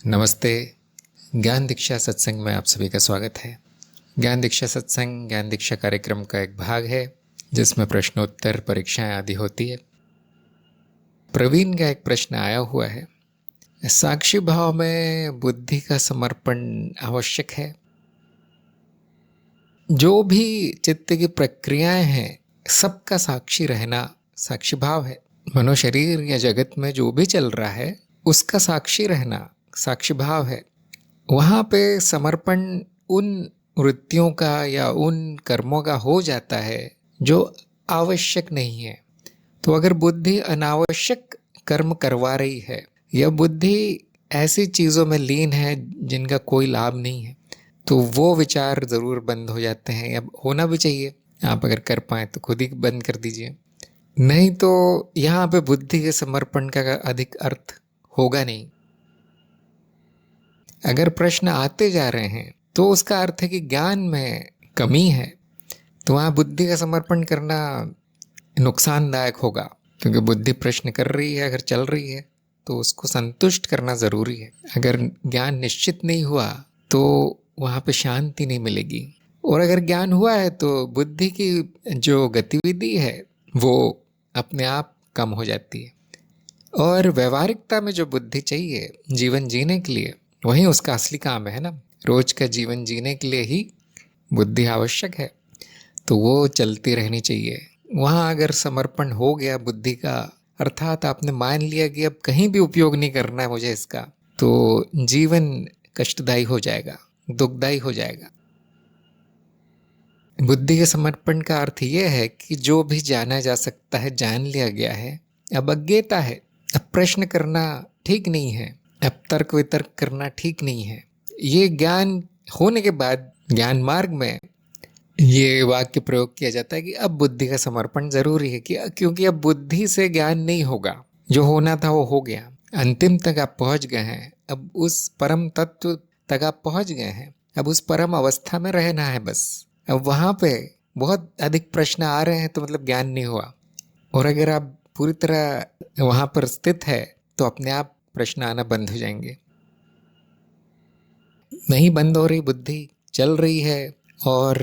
नमस्ते। ज्ञान दीक्षा सत्संग में आप सभी का स्वागत है। ज्ञान दीक्षा सत्संग ज्ञान दीक्षा कार्यक्रम का एक भाग है जिसमें प्रश्नोत्तर परीक्षाएं आदि होती है। प्रवीण का एक प्रश्न आया हुआ है, साक्षी भाव में बुद्धि का समर्पण आवश्यक है? जो भी चित्त की प्रक्रियाएं हैं सबका साक्षी रहना साक्षी भाव है। मनो शरीर या जगत में जो भी चल रहा है उसका साक्षी रहना साक्षी भाव है। वहाँ पे समर्पण उन वृत्तियों का या उन कर्मों का हो जाता है जो आवश्यक नहीं है। तो अगर बुद्धि अनावश्यक कर्म करवा रही है या बुद्धि ऐसी चीज़ों में लीन है जिनका कोई लाभ नहीं है, तो वो विचार ज़रूर बंद हो जाते हैं। अब होना भी चाहिए, आप अगर कर पाएँ तो खुद ही बंद कर दीजिए, नहीं तो यहाँ पे बुद्धि के समर्पण का अधिक अर्थ होगा नहीं। अगर प्रश्न आते जा रहे हैं तो उसका अर्थ है कि ज्ञान में कमी है, तो वहाँ बुद्धि का समर्पण करना नुकसानदायक होगा, क्योंकि बुद्धि प्रश्न कर रही है, अगर चल रही है तो उसको संतुष्ट करना ज़रूरी है। अगर ज्ञान निश्चित नहीं हुआ तो वहाँ पे शांति नहीं मिलेगी, और अगर ज्ञान हुआ है तो बुद्धि की जो गतिविधि है वो अपने आप कम हो जाती है। और व्यवहारिकता में जो बुद्धि चाहिए जीवन जीने के लिए, वही उसका असली काम है ना। रोज का जीवन जीने के लिए ही बुद्धि आवश्यक है, तो वो चलती रहनी चाहिए। वहाँ अगर समर्पण हो गया बुद्धि का, अर्थात आपने मान लिया कि अब कहीं भी उपयोग नहीं करना है मुझे इसका, तो जीवन कष्टदायी हो जाएगा, दुखदायी हो जाएगा। बुद्धि के समर्पण का अर्थ ये है कि जो भी जाना जा सकता है जान लिया गया है। अब अज्ञेयता है, अब प्रश्न करना ठीक नहीं है, अब तर्क वितर्क करना ठीक नहीं है। ये ज्ञान होने के बाद ज्ञान मार्ग में ये वाक्य प्रयोग किया जाता है कि अब बुद्धि का समर्पण जरूरी है, कि क्योंकि अब बुद्धि से ज्ञान नहीं होगा, जो होना था वो हो गया, अंतिम तक आप पहुंच गए हैं। अब उस परम तत्व तक आप पहुंच गए हैं, अब उस परम अवस्था में रहना है बस। अब वहाँ पे बहुत अधिक प्रश्न आ रहे हैं तो मतलब ज्ञान नहीं हुआ, और अगर आप पूरी तरह वहाँ पर स्थित है तो अपने आप प्रश्न आना बंद हो जाएंगे। नहीं बंद हो रही, बुद्धि चल रही है और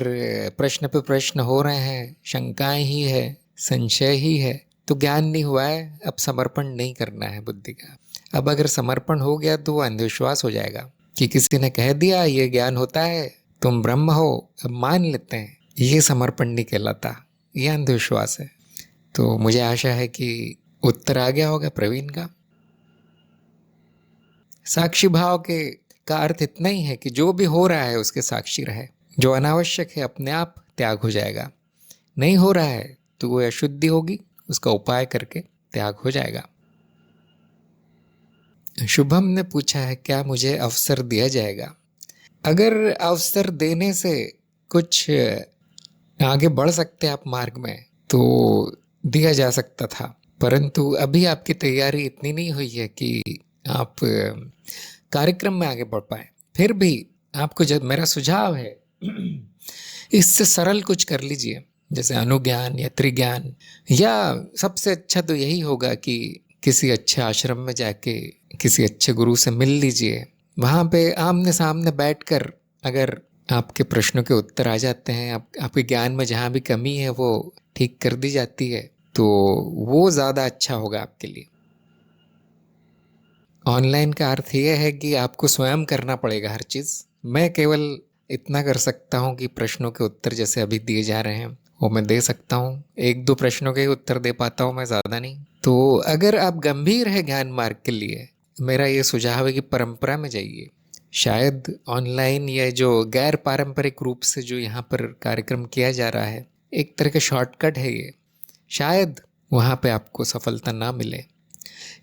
प्रश्न पे प्रश्न हो रहे हैं, शंकाएं ही है, संशय ही है, तो ज्ञान नहीं हुआ है। अब समर्पण नहीं करना है बुद्धि का। अब अगर समर्पण हो गया तो वो अंधविश्वास हो जाएगा कि किसी ने कह दिया ये ज्ञान होता है, तुम ब्रह्म हो, अब मान लेते हैं। ये समर्पण नहीं कहलाता, ये अंधविश्वास है। तो मुझे आशा है कि उत्तर आ गया होगा प्रवीण का। साक्षी भाव के का अर्थ इतना ही है कि जो भी हो रहा है उसके साक्षी रहे। जो अनावश्यक है अपने आप त्याग हो जाएगा, नहीं हो रहा है तो वो अशुद्धि होगी, उसका उपाय करके त्याग हो जाएगा। शुभम ने पूछा है, क्या मुझे अवसर दिया जाएगा? अगर अवसर देने से कुछ आगे बढ़ सकते आप मार्ग में तो दिया जा सकता था, परंतु अभी आपकी तैयारी इतनी नहीं हुई है कि आप कार्यक्रम में आगे बढ़ पाए। फिर भी आपको जब मेरा सुझाव है इससे सरल कुछ कर लीजिए, जैसे अनुज्ञान या त्रिज्ञान, या सबसे अच्छा तो यही होगा कि किसी अच्छे आश्रम में जाके किसी अच्छे गुरु से मिल लीजिए। वहाँ पे आमने सामने बैठकर अगर आपके प्रश्नों के उत्तर आ जाते हैं, आपके ज्ञान में जहाँ भी कमी है वो ठीक कर दी जाती है, तो वो ज़्यादा अच्छा होगा आपके लिए। ऑनलाइन का अर्थ ये है कि आपको स्वयं करना पड़ेगा हर चीज़। मैं केवल इतना कर सकता हूँ कि प्रश्नों के उत्तर जैसे अभी दिए जा रहे हैं वो मैं दे सकता हूँ, एक दो प्रश्नों के उत्तर दे पाता हूँ मैं, ज़्यादा नहीं। तो अगर आप गंभीर है ज्ञान मार्ग के लिए, मेरा ये सुझाव है कि परंपरा में जाइए। शायद ऑनलाइन या जो गैर पारंपरिक रूप से जो यहाँ पर कार्यक्रम किया जा रहा है, एक तरह का शॉर्टकट है ये, शायद वहाँ पे आपको सफलता ना मिले।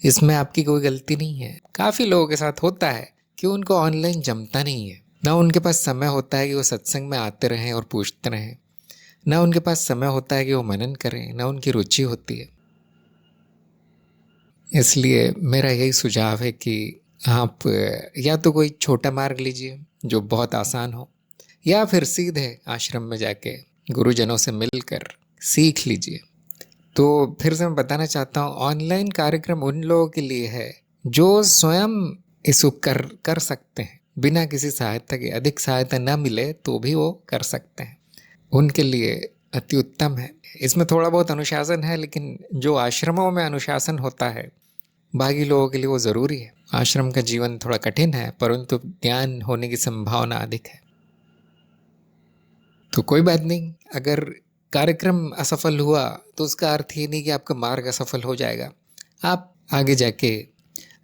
इसमें आपकी कोई गलती नहीं है। काफ़ी लोगों के साथ होता है कि उनको ऑनलाइन जमता नहीं है, ना उनके पास समय होता है कि वो सत्संग में आते रहें और पूछते रहें, ना उनके पास समय होता है कि वो मनन करें, ना उनकी रुचि होती है। इसलिए मेरा यही सुझाव है कि आप या तो कोई छोटा मार्ग लीजिए जो बहुत आसान हो, या फिर सीधे आश्रम में जाके गुरुजनों से मिलकर सीख लीजिए। तो फिर से मैं बताना चाहता हूँ, ऑनलाइन कार्यक्रम उन लोगों के लिए है जो स्वयं इसको कर सकते हैं बिना किसी सहायता के। अधिक सहायता न मिले तो भी वो कर सकते हैं, उनके लिए अति उत्तम है। इसमें थोड़ा बहुत अनुशासन है, लेकिन जो आश्रमों में अनुशासन होता है बाकी लोगों के लिए वो ज़रूरी है। आश्रम का जीवन थोड़ा कठिन है, परंतु ज्ञान होने की संभावना अधिक है। तो कोई बात नहीं, अगर कार्यक्रम असफल हुआ तो उसका अर्थ ये नहीं कि आपका मार्ग असफल हो जाएगा। आप आगे जाके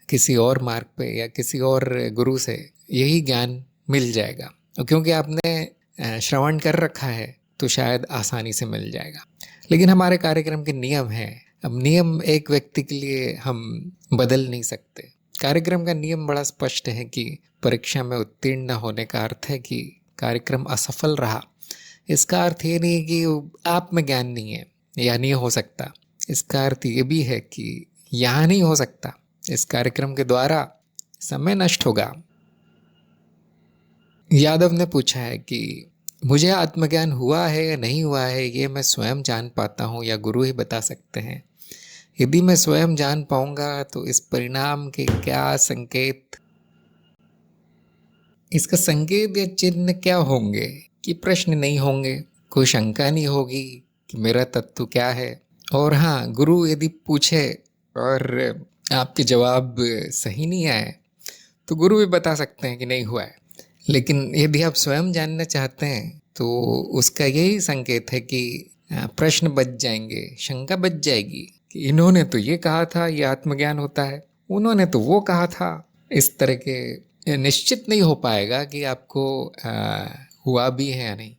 किसी और मार्ग पे या किसी और गुरु से यही ज्ञान मिल जाएगा, और क्योंकि आपने श्रवण कर रखा है तो शायद आसानी से मिल जाएगा। लेकिन हमारे कार्यक्रम के नियम हैं। अब नियम एक व्यक्ति के लिए हम बदल नहीं सकते। कार्यक्रम का नियम बड़ा स्पष्ट है कि परीक्षा में उत्तीर्ण न होने का अर्थ है कि कार्यक्रम असफल रहा। इसका अर्थ ये नहीं कि आप में ज्ञान नहीं है या नहीं हो सकता। इसका अर्थ ये भी है कि यहाँ नहीं हो सकता, इस कार्यक्रम के द्वारा समय नष्ट होगा। यादव ने पूछा है कि मुझे आत्मज्ञान हुआ है या नहीं हुआ है, ये मैं स्वयं जान पाता हूँ या गुरु ही बता सकते हैं? यदि मैं स्वयं जान पाऊंगा तो इस परिणाम के क्या संकेत, इसका संकेत या चिन्ह क्या होंगे कि प्रश्न नहीं होंगे, कोई शंका नहीं होगी कि मेरा तत्व क्या है। और हाँ, गुरु यदि पूछे और आपके जवाब सही नहीं आए तो गुरु भी बता सकते हैं कि नहीं हुआ है। लेकिन यदि आप स्वयं जानना चाहते हैं तो उसका यही संकेत है कि प्रश्न बच जाएंगे, शंका बच जाएगी कि इन्होंने तो ये कहा था ये आत्मज्ञान होता है, उन्होंने तो वो कहा था। इस तरह के निश्चित नहीं हो पाएगा कि आपको हुआ भी है या नहीं।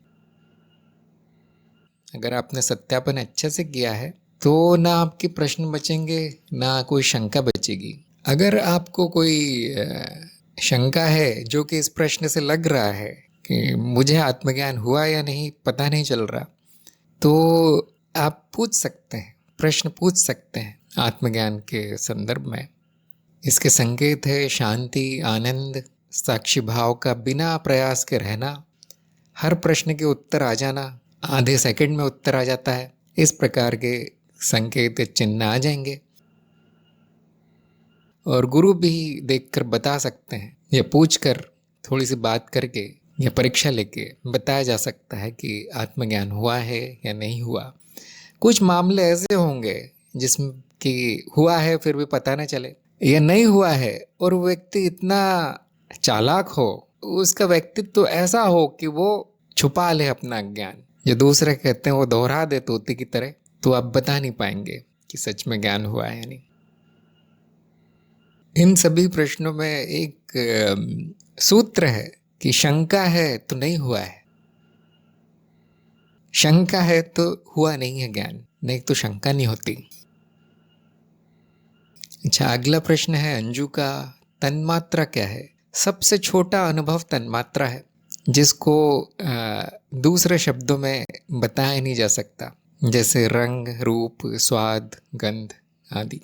अगर आपने सत्यापन अच्छे से किया है तो ना आपके प्रश्न बचेंगे ना कोई शंका बचेगी। अगर आपको कोई शंका है जो कि इस प्रश्न से लग रहा है कि मुझे आत्मज्ञान हुआ या नहीं पता नहीं चल रहा, तो आप पूछ सकते हैं, प्रश्न पूछ सकते हैं आत्मज्ञान के संदर्भ में। इसके संकेत है शांति, आनंद, साक्षी भाव का बिना प्रयास के रहना, हर प्रश्न के उत्तर आ जाना, आधे सेकंड में उत्तर आ जाता है। इस प्रकार के संकेत चिन्ह आ जाएंगे और गुरु भी देखकर बता सकते हैं, या पूछकर थोड़ी सी बात करके या परीक्षा लेके बताया जा सकता है कि आत्मज्ञान हुआ है या नहीं हुआ। कुछ मामले ऐसे होंगे जिसमें कि हुआ है फिर भी पता न चले, या नहीं हुआ है और वो व्यक्ति इतना चालाक हो, उसका व्यक्तित्व तो ऐसा हो कि वो छुपा ले अपना ज्ञान, जो दूसरे कहते हैं वो दोहरा दे तोते की तरह, तो आप बता नहीं पाएंगे कि सच में ज्ञान हुआ है या नहीं। इन सभी प्रश्नों में एक सूत्र है कि शंका है तो नहीं हुआ है, शंका है तो हुआ नहीं है ज्ञान, नहीं तो शंका नहीं होती। अच्छा, अगला प्रश्न है अंजू का, तन्मात्रा क्या है? सबसे छोटा अनुभव तन्मात्रा है, जिसको दूसरे शब्दों में बताया नहीं जा सकता, जैसे रंग, रूप, स्वाद, गंध आदि।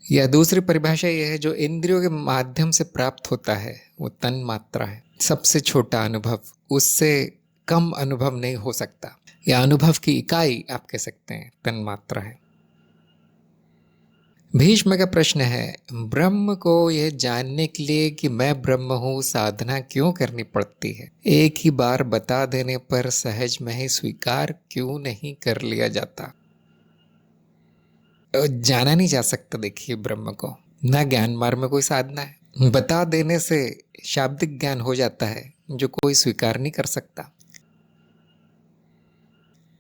या दूसरी परिभाषा यह है जो इंद्रियों के माध्यम से प्राप्त होता है वो तन्मात्रा है। सबसे छोटा अनुभव, उससे कम अनुभव नहीं हो सकता, या अनुभव की इकाई आप कह सकते हैं तन्मात्रा है। भीष्म का प्रश्न है, ब्रह्म को यह जानने के लिए कि मैं ब्रह्म हूँ साधना क्यों करनी पड़ती है? एक ही बार बता देने पर सहज में ही स्वीकार क्यों नहीं कर लिया जाता? जाना नहीं जा सकता। देखिए, ब्रह्म को ना ज्ञान मार्ग में कोई साधना है, बता देने से शाब्दिक ज्ञान हो जाता है जो कोई स्वीकार नहीं कर सकता।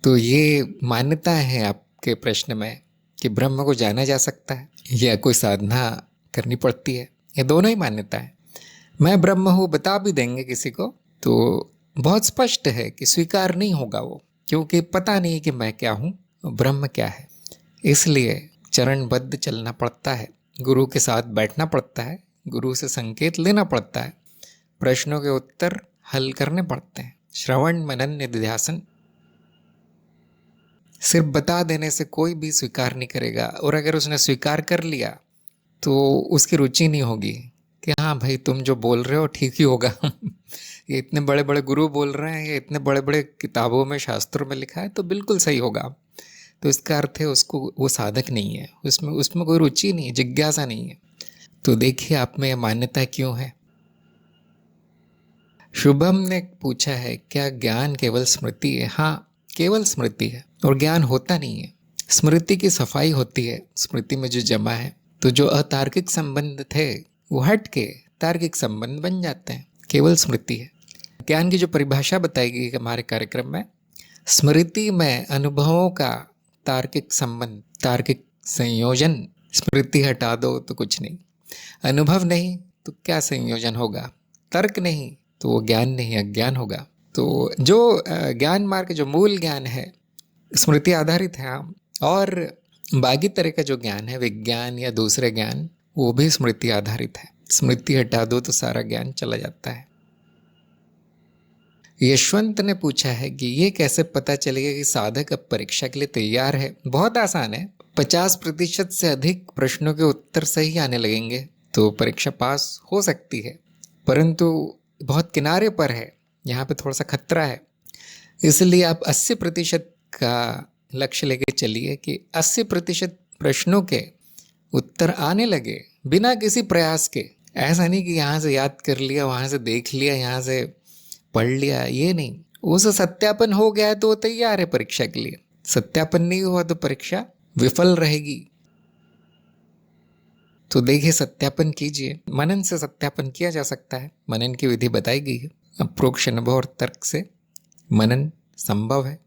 तो ये मान्यता है आपके प्रश्न में कि ब्रह्म को जाना जा सकता है या कोई साधना करनी पड़ती है, ये दोनों ही मान्यता है। मैं ब्रह्म हूँ बता भी देंगे किसी को तो बहुत स्पष्ट है कि स्वीकार नहीं होगा वो, क्योंकि पता नहीं कि मैं क्या हूँ, ब्रह्म क्या है। इसलिए चरणबद्ध चलना पड़ता है, गुरु के साथ बैठना पड़ता है, गुरु से संकेत लेना पड़ता है, प्रश्नों के उत्तर हल करने पड़ते हैं। श्रवण, मनन, निधिध्यासन। सिर्फ बता देने से कोई भी स्वीकार नहीं करेगा, और अगर उसने स्वीकार कर लिया तो उसकी रुचि नहीं होगी कि हाँ भाई तुम जो बोल रहे हो ठीक ही होगा ये इतने बड़े बड़े गुरु बोल रहे हैं, ये इतने बड़े बड़े किताबों में, शास्त्रों में लिखा है तो बिल्कुल सही होगा। तो इसका अर्थ है उसको वो साधक नहीं है, उसमें कोई रुचि नहीं है, जिज्ञासा नहीं है। तो देखिए आप में यह मान्यता क्यों है। शुभम ने पूछा है, क्या ज्ञान केवल स्मृति है? हाँ, केवल स्मृति है और ज्ञान होता नहीं है। स्मृति की सफाई होती है, स्मृति में जो जमा है, तो जो अतार्किक संबंध थे वो हट के तार्किक संबंध बन जाते हैं। केवल स्मृति है। ज्ञान की जो परिभाषा बताई गई हमारे कार्यक्रम में, स्मृति में अनुभवों का तार्किक संबंध, तार्किक संयोजन। स्मृति हटा दो तो कुछ नहीं, अनुभव नहीं तो क्या संयोजन होगा, तर्क नहीं तो वो ज्ञान नहीं, अज्ञान होगा। तो जो ज्ञान मार्ग, जो मूल ज्ञान है, स्मृति आधारित है। और बाकी तरह का जो ज्ञान है, विज्ञान या दूसरे ज्ञान, वो भी स्मृति आधारित है। स्मृति हटा दो तो सारा ज्ञान चला जाता है। यशवंत ने पूछा है कि ये कैसे पता चलेगा कि साधक अब परीक्षा के लिए तैयार है? बहुत आसान है। 50% से अधिक प्रश्नों के उत्तर सही आने लगेंगे तो परीक्षा पास हो सकती है, परंतु बहुत किनारे पर है, यहाँ पे थोड़ा सा खतरा है। इसलिए आप 80% का लक्ष्य लेके चलिए कि 80% प्रश्नों के उत्तर आने लगे बिना किसी प्रयास के। ऐसा नहीं कि यहाँ से याद कर लिया, वहाँ से देख लिया, यहाँ से पढ़ लिया, ये नहीं। उस सत्यापन हो गया है तो वो तैयार है परीक्षा के लिए। सत्यापन नहीं हुआ तो परीक्षा विफल रहेगी। तो देखिए, सत्यापन कीजिए। मनन से सत्यापन किया जा सकता है, मनन की विधि बताई गई है। अप्रोक्ष अनुभव और तर्क से मनन संभव है।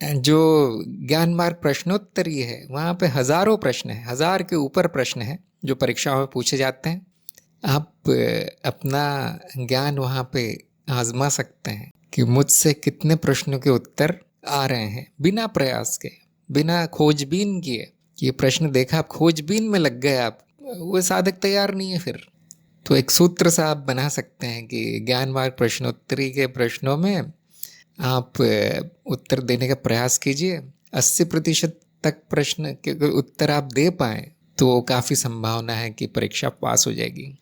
जो ज्ञान मार्ग प्रश्नोत्तरी है, वहाँ पे हजारों प्रश्न है, 1000 के ऊपर प्रश्न है जो परीक्षाओं में पूछे जाते हैं। आप अपना ज्ञान वहाँ पे आजमा सकते हैं कि मुझसे कितने प्रश्नों के उत्तर आ रहे हैं, बिना प्रयास के, बिना खोजबीन किए। ये प्रश्न देखा, आप खोजबीन में लग गए, आप वो साधक तैयार नहीं है फिर। तो एक सूत्र सा आप बना सकते हैं कि ज्ञान मार्ग प्रश्नोत्तरी के प्रश्नों में आप उत्तर देने का प्रयास कीजिए। 80% तक प्रश्न के उत्तर आप दे पाएं तो काफ़ी संभावना है कि परीक्षा पास हो जाएगी।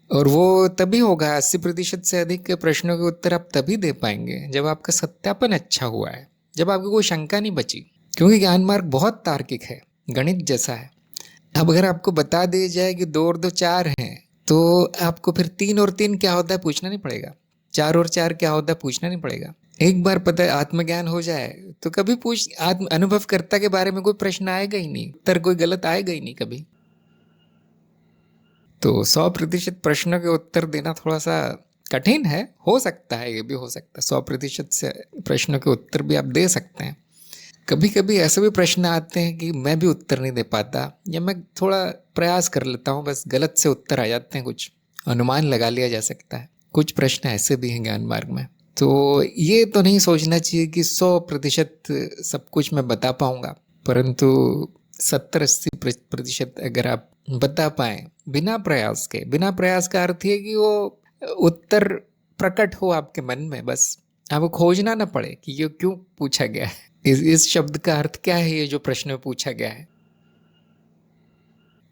और वो तभी होगा, 80% से अधिक के प्रश्नों के उत्तर आप तभी दे पाएंगे जब आपका सत्यापन अच्छा हुआ है, जब आपको कोई शंका नहीं बची। क्योंकि ज्ञान मार्ग बहुत तार्किक है, गणित जैसा है। अब अगर आपको बता दिया जाए कि 2 और 2 4 हैं, तो आपको फिर 3 और 3 क्या होता है पूछना नहीं पड़ेगा, 4 और 4 क्या होता है पूछना नहीं पड़ेगा। एक बार पता है, आत्मज्ञान हो जाए तो कभी आत्म अनुभवकर्ता के बारे में कोई प्रश्न आएगा ही नहीं, उत्तर कोई गलत आएगा ही नहीं कभी। तो 100% प्रश्नों के उत्तर देना थोड़ा सा कठिन है, हो सकता है, ये भी हो सकता है 100% से प्रश्नों के उत्तर भी आप दे सकते हैं। कभी कभी ऐसे भी प्रश्न आते हैं कि मैं भी उत्तर नहीं दे पाता, या मैं थोड़ा प्रयास कर लेता हूँ, बस गलत से उत्तर आ जाते हैं, कुछ अनुमान लगा लिया जा सकता है। कुछ प्रश्न ऐसे भी हैं ज्ञान मार्ग में। तो ये तो नहीं सोचना चाहिए कि 100% सब कुछ मैं बता पाऊंगा, परंतु 70-80% अगर आप बता पाए बिना प्रयास के। बिना प्रयास का अर्थ है कि वो उत्तर प्रकट हो आपके मन में, बस आपको खोजना ना पड़े कि ये क्यों पूछा गया है, इस शब्द का अर्थ क्या है, ये जो प्रश्न में पूछा गया है।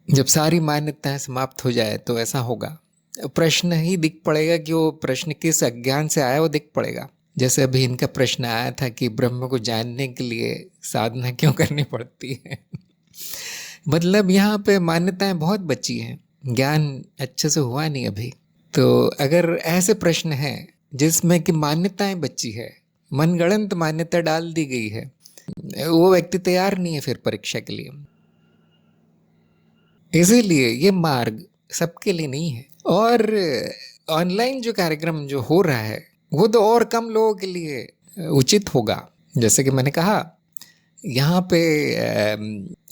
जब सारी मान्यताएं समाप्त हो जाए तो ऐसा होगा, प्रश्न ही दिख पड़ेगा कि वो प्रश्न किस अज्ञान से आया, वो दिख पड़ेगा। जैसे अभी इनका प्रश्न आया था कि ब्रह्म को जानने के लिए साधना क्यों करनी पड़ती है। मतलब यहाँ पे मान्यताएं बहुत बची हैं, ज्ञान अच्छे से हुआ नहीं अभी। तो अगर ऐसे प्रश्न हैं जिसमें कि मान्यताएं बची है, मनगढ़ंत मान्यता डाल दी गई है, वो व्यक्ति तैयार नहीं है फिर परीक्षा के लिए। इसीलिए ये मार्ग सबके लिए नहीं है। और ऑनलाइन जो कार्यक्रम जो हो रहा है वो तो और कम लोगों के लिए उचित होगा। जैसे कि मैंने कहा, यहाँ पे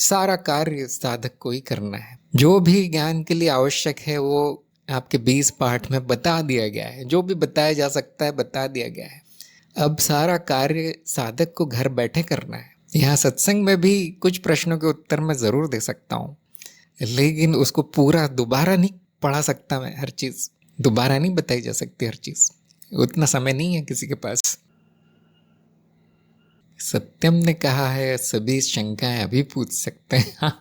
सारा कार्य साधक को ही करना है। जो भी ज्ञान के लिए आवश्यक है वो आपके 20 पाठ में बता दिया गया है, जो भी बताया जा सकता है बता दिया गया है। अब सारा कार्य साधक को घर बैठे करना है। यहाँ सत्संग में भी कुछ प्रश्नों के उत्तर मैं ज़रूर दे सकता हूँ, लेकिन उसको पूरा दोबारा नहीं पढ़ा सकता मैं। हर चीज़ दोबारा नहीं बताई जा सकती, हर चीज़ उतना समय नहीं है किसी के पास। सत्यम ने कहा है सभी शंकाएं अभी पूछ सकते हैं।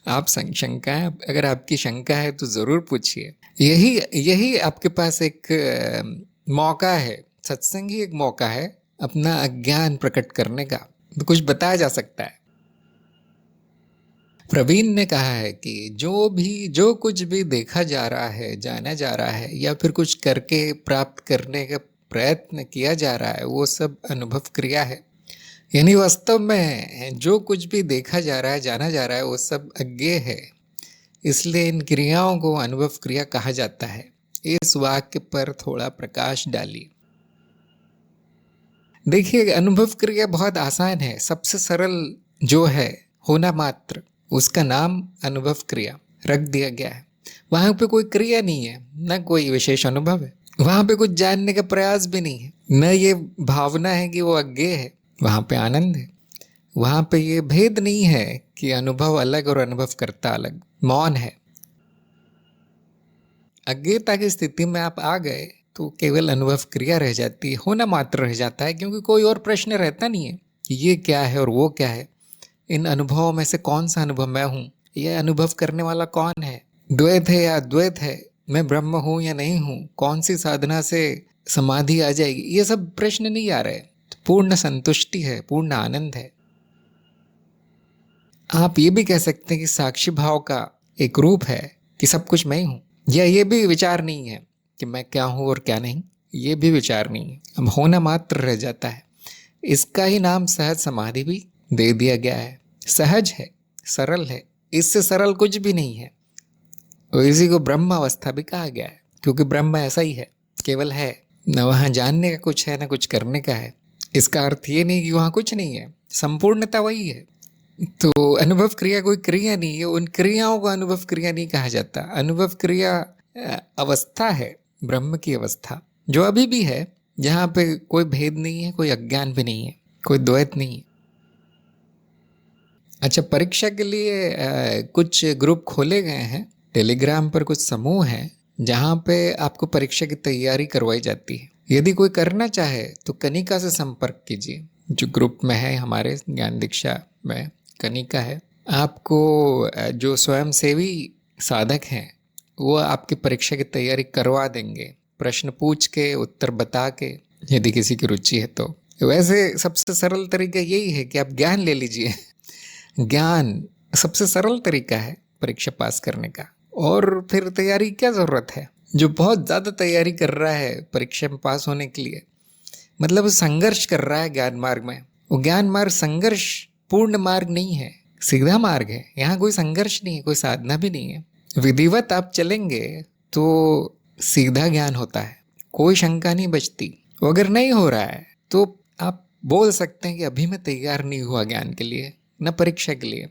आप शंकाएं, अगर आपकी शंका है तो ज़रूर पूछिए। यही आपके पास एक मौका है, सत्संग ही एक मौका है अपना अज्ञान प्रकट करने का। तो कुछ बताया जा सकता है। प्रवीण ने कहा है कि जो कुछ भी देखा जा रहा है, जाना जा रहा है, या फिर कुछ करके प्राप्त करने का प्रयत्न किया जा रहा है, वो सब अनुभव क्रिया है। यानी वास्तव में जो कुछ भी देखा जा रहा है, जाना जा रहा है, वो सब अज्ञेय है। इसलिए इन क्रियाओं को अनुभव क्रिया कहा जाता है। इस वाक्य पर थोड़ा प्रकाश डालिए। देखिए, अनुभव क्रिया बहुत आसान है। सबसे सरल जो है होना मात्र, उसका नाम अनुभव क्रिया रख दिया गया है। वहां पे कोई क्रिया नहीं है, न कोई विशेष अनुभव है, वहां पे कुछ जानने का प्रयास भी नहीं है, न ये भावना है कि वो अज्ञेय है। वहां पे आनंद है। वहां पे ये भेद नहीं है कि अनुभव अलग और अनुभव करता अलग। मौन है। अज्ञेयता की स्थिति में आप आ गए तो केवल अनुभव क्रिया रह जाती है, होना मात्र रह जाता है, क्योंकि कोई और प्रश्न रहता नहीं है कि ये क्या है और वो क्या है। इन अनुभवों में से कौन सा अनुभव मैं हूँ, यह अनुभव करने वाला कौन है, द्वैत है या अद्वैत है, मैं ब्रह्म हूँ या नहीं हूँ, कौन सी साधना से समाधि आ जाएगी, ये सब प्रश्न नहीं आ रहे। पूर्ण संतुष्टि है, पूर्ण आनंद है। आप ये भी कह सकते हैं कि साक्षी भाव का एक रूप है कि सब कुछ मैं ही हूँ। या ये भी विचार नहीं है कि मैं क्या हूँ और क्या नहीं, ये भी विचार नहीं है। अब होना मात्र रह जाता है। इसका ही नाम सहज समाधि भी दे दिया गया है। सहज है, सरल है, इससे सरल कुछ भी नहीं है। और इसी को ब्रह्म अवस्था भी कहा गया है, क्योंकि ब्रह्म ऐसा ही है, केवल है। न वहाँ जानने का कुछ है, न कुछ करने का है। इसका अर्थ ये नहीं कि वहाँ कुछ नहीं है, संपूर्णता वही है। तो अनुभव क्रिया कोई क्रिया नहीं है, उन क्रियाओं को अनुभव क्रिया नहीं कहा जाता। अनुभव क्रिया अवस्था है, ब्रह्म की अवस्था, जो अभी भी है, जहाँ पे कोई भेद नहीं है, कोई अज्ञान भी नहीं है, कोई द्वैत नहीं है। अच्छा, परीक्षा के लिए कुछ ग्रुप खोले गए हैं टेलीग्राम पर, कुछ समूह हैं जहाँ पे आपको परीक्षा की तैयारी करवाई जाती है। यदि कोई करना चाहे तो कनिका से संपर्क कीजिए, जो ग्रुप में है हमारे ज्ञान दीक्षा में कनिका है। आपको जो स्वयंसेवी साधक हैं वो आपकी परीक्षा की तैयारी करवा देंगे, प्रश्न पूछ के, उत्तर बता के, यदि किसी की रुचि है तो। वैसे सबसे सरल तरीका यही है कि आप ज्ञान ले लीजिए। ज्ञान सबसे सरल तरीका है परीक्षा पास करने का। और फिर तैयारी क्या ज़रूरत है? जो बहुत ज़्यादा तैयारी कर रहा है परीक्षा में पास होने के लिए, मतलब संघर्ष कर रहा है ज्ञान मार्ग में, वो ज्ञान मार्ग संघर्ष पूर्ण मार्ग नहीं है, सीधा मार्ग है। यहाँ कोई संघर्ष नहीं है, कोई साधना भी नहीं है। विधिवत आप चलेंगे तो सीधा ज्ञान होता है, कोई शंका नहीं बचती। अगर नहीं हो रहा है तो आप बोल सकते हैं कि अभी मैं तैयार नहीं हुआ ज्ञान के लिए, न परीक्षा के लिए।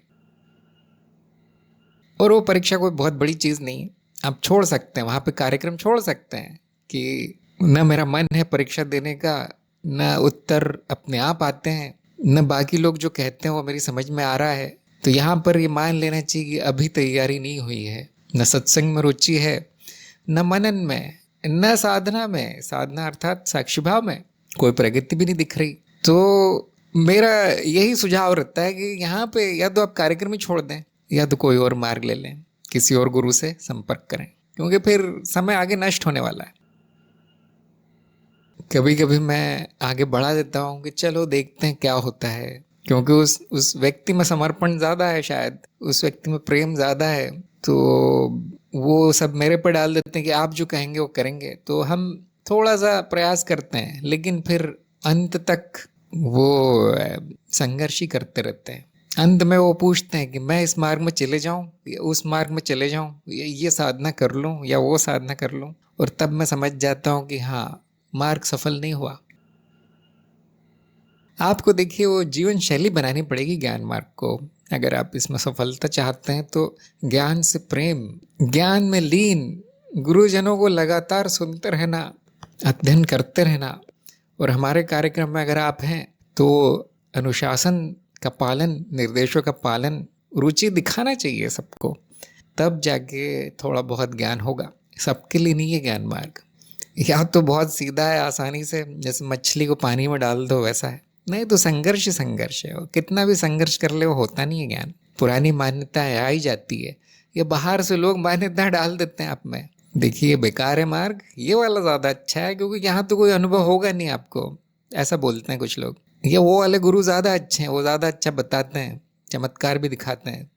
और वो परीक्षा कोई बहुत बड़ी चीज़ नहीं है, आप छोड़ सकते हैं, वहाँ पे कार्यक्रम छोड़ सकते हैं कि न मेरा मन है परीक्षा देने का, न उत्तर अपने आप आते हैं, न बाकी लोग जो कहते हैं वो मेरी समझ में आ रहा है। तो यहाँ पर ये मान लेना चाहिए कि अभी तैयारी नहीं हुई है, न सत्संग में रुचि है, न मनन में, न साधना में, साधना अर्थात साक्षी भाव में कोई प्रगति भी नहीं दिख रही। तो मेरा यही सुझाव रहता है कि यहाँ पे या तो आप कार्यक्रम ही छोड़ दें, या तो कोई और मार्ग ले लें, किसी और गुरु से संपर्क करें, क्योंकि फिर समय आगे नष्ट होने वाला है। कभी कभी मैं आगे बढ़ा देता हूँ कि चलो देखते हैं क्या होता है, क्योंकि उस व्यक्ति में समर्पण ज़्यादा है, शायद उस व्यक्ति में प्रेम ज़्यादा है, तो वो सब मेरे पर डाल देते हैं कि आप जो कहेंगे वो करेंगे। तो हम थोड़ा सा प्रयास करते हैं, लेकिन फिर अंत तक वो संघर्ष ही करते रहते हैं। अंत में वो पूछते हैं कि मैं इस मार्ग में चले जाऊं या उस मार्ग में चले जाऊं, ये साधना कर लूं या वो साधना कर लूं। और तब मैं समझ जाता हूं कि हाँ, मार्ग सफल नहीं हुआ। आपको देखिए वो जीवन शैली बनानी पड़ेगी ज्ञान मार्ग को। अगर आप इसमें सफलता चाहते हैं तो ज्ञान से प्रेम, ज्ञान में लीन, गुरुजनों को लगातार सुनते रहना, अध्ययन करते रहना। और हमारे कार्यक्रम में अगर आप हैं तो अनुशासन का पालन, निर्देशों का पालन, रुचि दिखाना चाहिए सबको, तब जाके थोड़ा बहुत ज्ञान होगा। सबके लिए नहीं है ज्ञान मार्ग, या तो बहुत सीधा है, आसानी से जैसे मछली को पानी में डाल दो वैसा है, नहीं तो संघर्ष ही संघर्ष है। कितना भी संघर्ष कर ले वो होता नहीं है ज्ञान। पुरानी मान्यताएं आ ही जाती है, ये बाहर से लोग मान्यता डाल देते हैं आप में, देखिए बेकार है मार्ग, ये वाला ज़्यादा अच्छा है क्योंकि यहाँ तो कोई अनुभव होगा नहीं आपको, ऐसा बोलते हैं कुछ लोग। ये वो वाले गुरु ज़्यादा अच्छे हैं, वो ज़्यादा अच्छा बताते हैं, चमत्कार भी दिखाते हैं।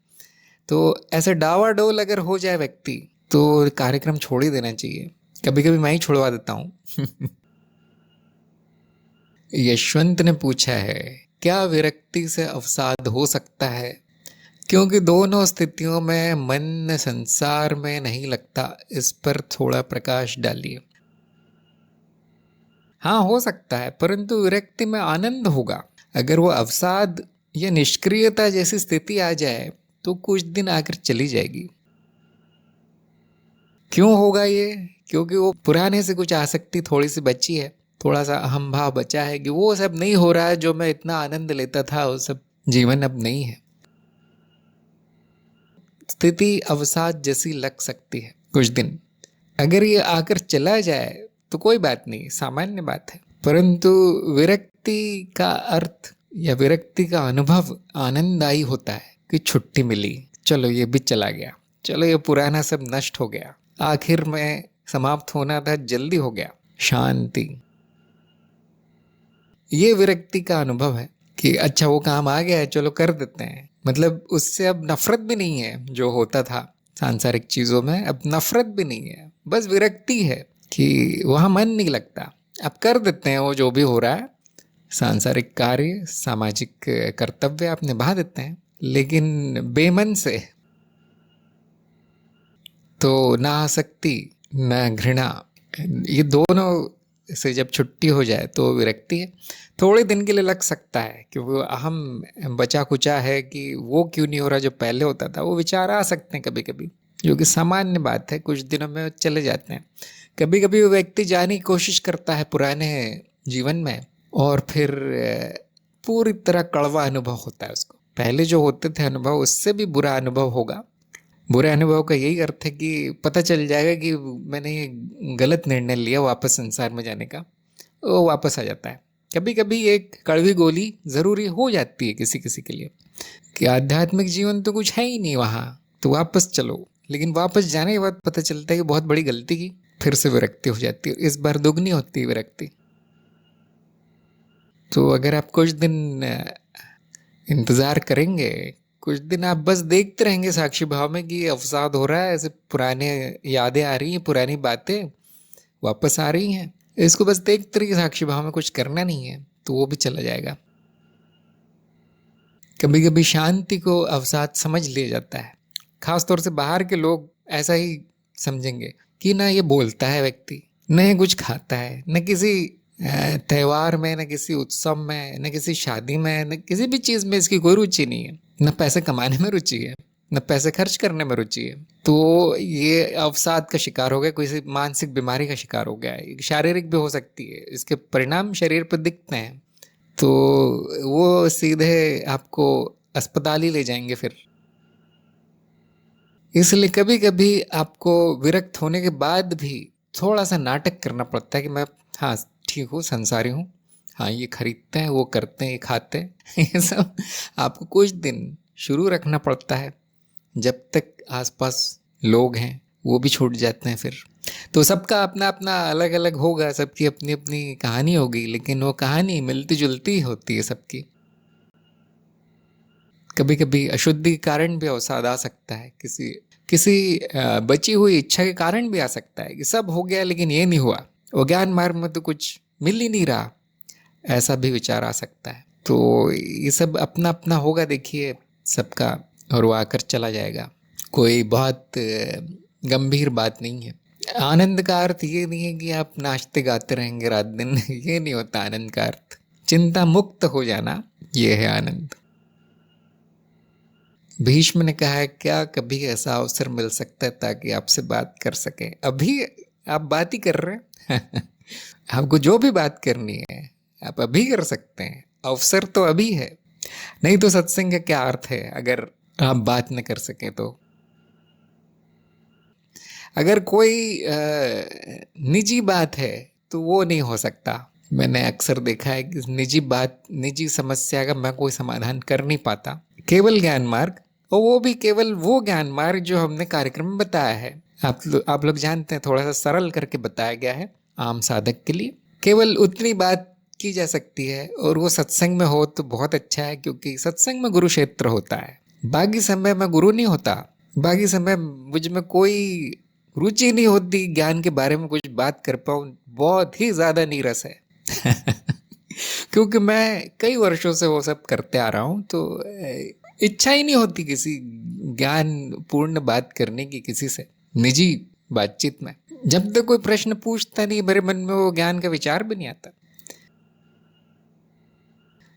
तो ऐसे डावाडोल अगर हो जाए व्यक्ति तो कार्यक्रम छोड़ ही देना चाहिए। कभी कभी मैं ही छुड़वा देता हूँ। यशवंत ने पूछा है, क्या विरक्ति से अवसाद हो सकता है? क्योंकि दोनों स्थितियों में मन संसार में नहीं लगता। इस पर थोड़ा प्रकाश डालिए। हाँ, हो सकता है, परंतु विरक्ति में आनंद होगा। अगर वो अवसाद या निष्क्रियता जैसी स्थिति आ जाए तो कुछ दिन आकर चली जाएगी। क्यों होगा ये? क्योंकि वो पुराने से कुछ आसक्ति थोड़ी सी बची है, थोड़ा सा अहम भाव बचा है कि वो सब नहीं हो रहा है, जो मैं इतना आनंद लेता था वो सब जीवन अब नहीं है। स्थिति अवसाद जैसी लग सकती है कुछ दिन। अगर ये आकर चला जाए तो कोई बात नहीं, सामान्य बात है। परंतु विरक्ति का अर्थ या विरक्ति का अनुभव आनंददायी होता है कि छुट्टी मिली, चलो ये भी चला गया, चलो ये पुराना सब नष्ट हो गया, आखिर में समाप्त होना था, जल्दी हो गया, शांति। ये विरक्ति का अनुभव है कि अच्छा वो काम आ गया है, चलो कर देते हैं। मतलब उससे अब नफरत भी नहीं है, जो होता था सांसारिक चीजों में अब नफरत भी नहीं है, बस विरक्ति है कि वहाँ मन नहीं लगता। अब कर देते हैं वो जो भी हो रहा है, सांसारिक कार्य सामाजिक कर्तव्य आप निभा देते हैं, लेकिन बेमन से। तो ना आसक्ति ना घृणा, ये दोनों से जब छुट्टी हो जाए तो विरक्ति है। थोड़े दिन के लिए लग सकता है कि वो अहम बचा कुचा है कि वो क्यों नहीं हो रहा जो पहले होता था, वो विचार आ सकते हैं कभी कभी, जो कि सामान्य बात है, कुछ दिनों में चले जाते हैं। कभी कभी वो व्यक्ति जाने की कोशिश करता है पुराने जीवन में, और फिर पूरी तरह कड़वा अनुभव होता है उसको। पहले जो होते थे अनुभव, उससे भी बुरा अनुभव होगा। बुरे अनुभव का यही अर्थ है कि पता चल जाएगा कि मैंने ये गलत निर्णय लिया वापस संसार में जाने का, वो वापस आ जाता है। कभी कभी एक कड़वी गोली ज़रूरी हो जाती है किसी किसी के लिए कि आध्यात्मिक जीवन तो कुछ है ही नहीं वहाँ, तो वापस चलो। लेकिन वापस जाने के बाद पता चलता है कि बहुत बड़ी गलती की, फिर से विरक्ति हो जाती है। इस बार दुगनी होती है विरक्ति। तो अगर आप कुछ दिन इंतज़ार करेंगे, कुछ दिन आप बस देखते रहेंगे साक्षी भाव में कि अवसाद हो रहा है, ऐसे पुराने यादें आ रही हैं, पुरानी बातें वापस आ रही हैं, इसको बस देखते रहिए साक्षी भाव में, कुछ करना नहीं है, तो वो भी चला जाएगा। कभी कभी शांति को अवसाद समझ लिया जाता है। खासतौर से बाहर के लोग ऐसा ही समझेंगे कि ना ये बोलता है व्यक्ति, न ये कुछ खाता है, न किसी त्यौहार में, न किसी उत्सव में, न किसी शादी में, न किसी भी चीज़ में इसकी कोई रुचि नहीं है, न पैसे कमाने में रुचि है, न पैसे खर्च करने में रुचि है। तो ये अवसाद का शिकार हो गया, कोई मानसिक बीमारी का शिकार हो गया है, शारीरिक भी हो सकती है, इसके परिणाम शरीर पर दिखते हैं, तो वो सीधे आपको अस्पताल ही ले जाएंगे फिर। इसलिए कभी कभी आपको विरक्त होने के बाद भी थोड़ा सा नाटक करना पड़ता है कि मैं हाँ ठीक हूँ, संसारी हूँ, हाँ ये खरीदते हैं, वो करते हैं, ये खाते हैं। ये सब आपको कुछ दिन शुरू रखना पड़ता है, जब तक आसपास लोग हैं वो भी छूट जाते हैं फिर। तो सबका अपना अपना अलग अलग होगा, सबकी अपनी अपनी कहानी होगी, लेकिन वो कहानी मिलती जुलती होती है सबकी। कभी कभी अशुद्धि के कारण भी अवसाद आ सकता है, किसी किसी बची हुई इच्छा के कारण भी आ सकता है कि सब हो गया लेकिन ये नहीं हुआ, वो ज्ञान मार्ग में तो कुछ मिल ही नहीं रहा, ऐसा भी विचार आ सकता है। तो ये सब अपना अपना होगा, देखिए सबका, और वो आकर चला जाएगा। कोई बहुत गंभीर बात नहीं है। आनंद का अर्थ ये नहीं है कि आप नाचते गाते रहेंगे रात दिन। ये नहीं होता आनंद का अर्थ। चिंता मुक्त हो जाना, ये है आनंद। भीष्म ने कहा है, क्या कभी ऐसा अवसर मिल सकता है ताकि आपसे बात कर सके? अभी आप बात ही कर रहे हैं। आपको जो भी बात करनी है आप अभी कर सकते हैं, अवसर तो अभी है। नहीं तो सत्संग का क्या अर्थ है अगर आप बात न कर सके? तो अगर कोई निजी बात है तो वो नहीं हो सकता। मैंने अक्सर देखा है कि निजी बात, निजी समस्या का मैं कोई समाधान कर नहीं पाता। केवल ज्ञान मार्ग, और वो भी केवल वो ज्ञान मार्ग जो हमने कार्यक्रम में बताया है। आप लोग जानते हैं, थोड़ा सा सरल करके बताया गया है आम साधक के लिए। केवल उतनी बात की जा सकती है, और वो सत्संग में हो तो बहुत अच्छा है, क्योंकि सत्संग में गुरु क्षेत्र होता है। बाकी समय मैं गुरु नहीं होता, बाकी समय मुझ में कोई रुचि नहीं होती ज्ञान के बारे में कुछ बात कर पाऊँ, बहुत ही ज़्यादा नीरस है। क्योंकि मैं कई वर्षों से वो सब करते आ रहा हूँ, तो इच्छा ही नहीं होती किसी ज्ञान पूर्ण बात करने की किसी से निजी बातचीत में। जब तक कोई प्रश्न पूछता नहीं, मेरे मन में वो ज्ञान का विचार भी नहीं आता।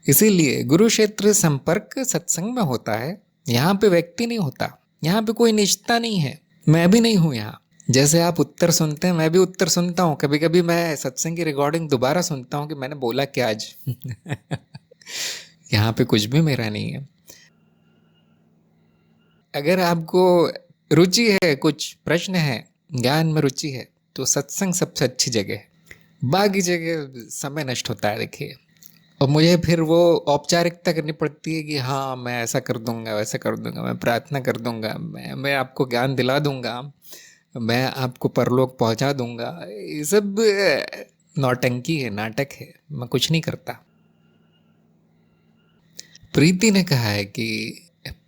इसीलिए गुरु क्षेत्र संपर्क सत्संग में होता है। यहाँ पे व्यक्ति नहीं होता, यहाँ पे कोई निष्ठा नहीं है, मैं भी नहीं हूँ यहाँ। जैसे आप उत्तर सुनते हैं, मैं भी उत्तर सुनता हूँ। कभी कभी मैं सत्संग की रिकॉर्डिंग दोबारा सुनता हूँ कि मैंने बोला क्या आज। यहाँ पे कुछ भी मेरा नहीं है। अगर आपको रुचि है, कुछ प्रश्न है, ज्ञान में रुचि है, तो सत्संग सबसे अच्छी जगह है। बाकी जगह समय नष्ट होता है देखिए, और मुझे फिर वो औपचारिकता करनी पड़ती है कि हाँ मैं ऐसा कर दूंगा, वैसा कर दूंगा, मैं प्रार्थना कर दूंगा, मैं आपको ज्ञान दिला दूंगा, मैं आपको परलोक पहुंचा दूंगा। ये सब नौटंकी है, नाटक है, मैं कुछ नहीं करता। प्रीति ने कहा है कि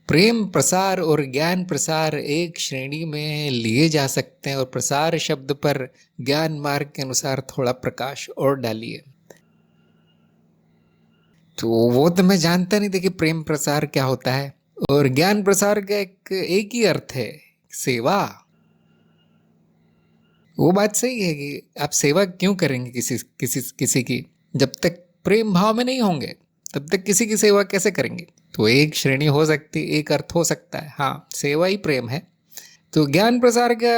प्रेम प्रसार और ज्ञान प्रसार एक श्रेणी में लिए जा सकते हैं, और प्रसार शब्द पर ज्ञान मार्ग के अनुसार थोड़ा प्रकाश और डालिए। तो वो तो मैं जानता नहीं था कि प्रेम प्रसार क्या होता है, और ज्ञान प्रसार का एक ही अर्थ है, सेवा। वो बात सही है कि आप सेवा क्यों करेंगे किसी किसी किसी की, जब तक प्रेम भाव में नहीं होंगे तब तक किसी की सेवा कैसे करेंगे। तो एक श्रेणी हो सकती, एक अर्थ हो सकता है, हाँ सेवा ही प्रेम है। तो ज्ञान प्रसार का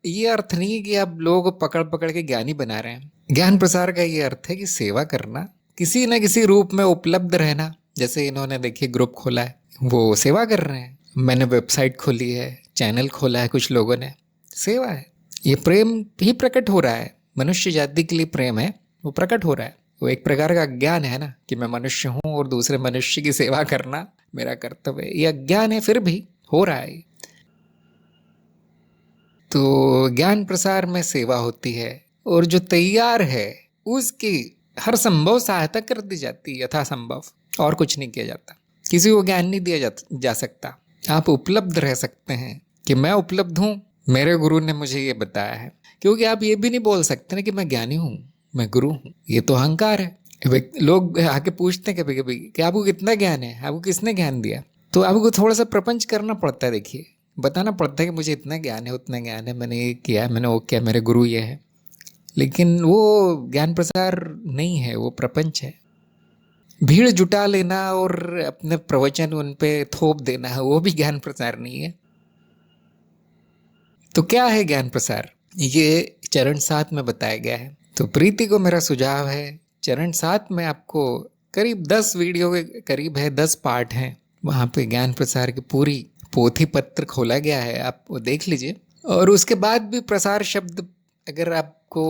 ये अर्थ नहीं है कि आप लोगों को पकड़ पकड़ के ज्ञानी बना रहे हैं। ज्ञान प्रसार का ये अर्थ है कि सेवा करना, किसी न किसी रूप में उपलब्ध रहना। जैसे इन्होंने देखिए ग्रुप खोला है, वो सेवा कर रहे हैं। मैंने वेबसाइट खोली है, चैनल खोला है, कुछ लोगों ने, सेवा है। ये प्रेम ही प्रकट हो रहा है, मनुष्य जाति के लिए प्रेम है, वो प्रकट हो रहा है। वो एक प्रकार का ज्ञान है ना, कि मैं मनुष्य हूँ और दूसरे मनुष्य की सेवा करना मेरा कर्तव्य है। यह ज्ञान है, फिर भी हो रहा है। तो ज्ञान प्रसार में सेवा होती है, और जो तैयार है उसकी हर संभव सहायता कर दी जाती है, यथासंभव, और कुछ नहीं किया जाता। किसी को ज्ञान नहीं दिया जा सकता। आप उपलब्ध रह सकते हैं कि मैं उपलब्ध हूँ, मेरे गुरु ने मुझे ये बताया है। क्योंकि आप ये भी नहीं बोल सकते ना कि मैं ज्ञानी हूँ, मैं गुरु हूँ, ये तो अहंकार है। लोग आके पूछते हैं कभी कभी कि आपको कितना ज्ञान है, आपको किसने ज्ञान दिया। तो आपको थोड़ा सा प्रपंच करना पड़ता है, देखिए बताना पड़ता है कि मुझे इतना ज्ञान है, उतना ज्ञान है, मैंने ये किया, मैंने वो किया, मेरे गुरु ये है। लेकिन वो ज्ञान प्रसार नहीं है, वो प्रपंच है। भीड़ जुटा लेना और अपने प्रवचन उन पे थोप देना है, वो भी ज्ञान प्रसार नहीं है। तो क्या है ज्ञान प्रसार, ये चरण 7 में बताया गया है। तो प्रीति को मेरा सुझाव है, चरण 7 में आपको करीब 10 वीडियो के करीब है, 10 पार्ट हैं, वहाँ पे ज्ञान प्रसार की पूरी पोथी पत्र खोला गया है, आप वो देख लीजिए। और उसके बाद भी प्रसार शब्द अगर आपको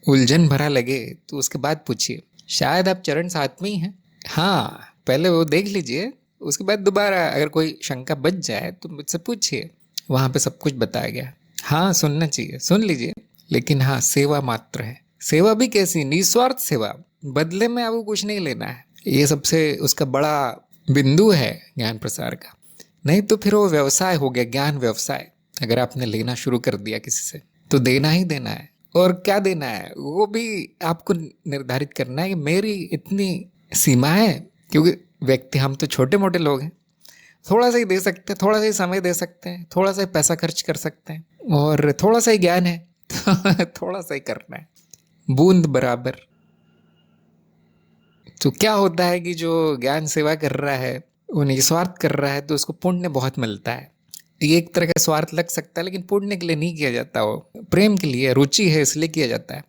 उलझन भरा लगे तो उसके बाद पूछिए, शायद आप चरण 7 में ही हैं। हाँ पहले वो देख लीजिए, उसके बाद दोबारा अगर कोई शंका बच जाए तो मुझसे पूछिए, वहाँ पे सब कुछ बताया गया। हाँ सुनना चाहिए, सुन लीजिए, लेकिन हाँ सेवा मात्र है। सेवा भी कैसी, निस्वार्थ सेवा, बदले में आपको कुछ नहीं लेना है। ये सबसे उसका बड़ा बिंदु है ज्ञान प्रसार का। नहीं तो फिर वो व्यवसाय हो गया, ज्ञान व्यवसाय। अगर आपने लेना शुरू कर दिया किसी से तो देना ही देना है, और क्या देना है वो भी आपको निर्धारित करना है कि मेरी इतनी सीमा है। क्योंकि व्यक्ति हम तो छोटे मोटे लोग हैं, थोड़ा सा ही दे सकते हैं, थोड़ा सा ही समय दे सकते हैं, थोड़ा सा ही पैसा खर्च कर सकते हैं, और थोड़ा सा ही ज्ञान है तो थोड़ा सा ही करना है, बूंद बराबर। तो क्या होता है कि जो ज्ञान सेवा कर रहा है वो निस्वार्थ कर रहा है, तो उसको पुण्य बहुत मिलता है। ये एक तरह का स्वार्थ लग सकता है, लेकिन पुण्य के लिए नहीं किया जाता, वो प्रेम के लिए, रुचि है इसलिए किया जाता है।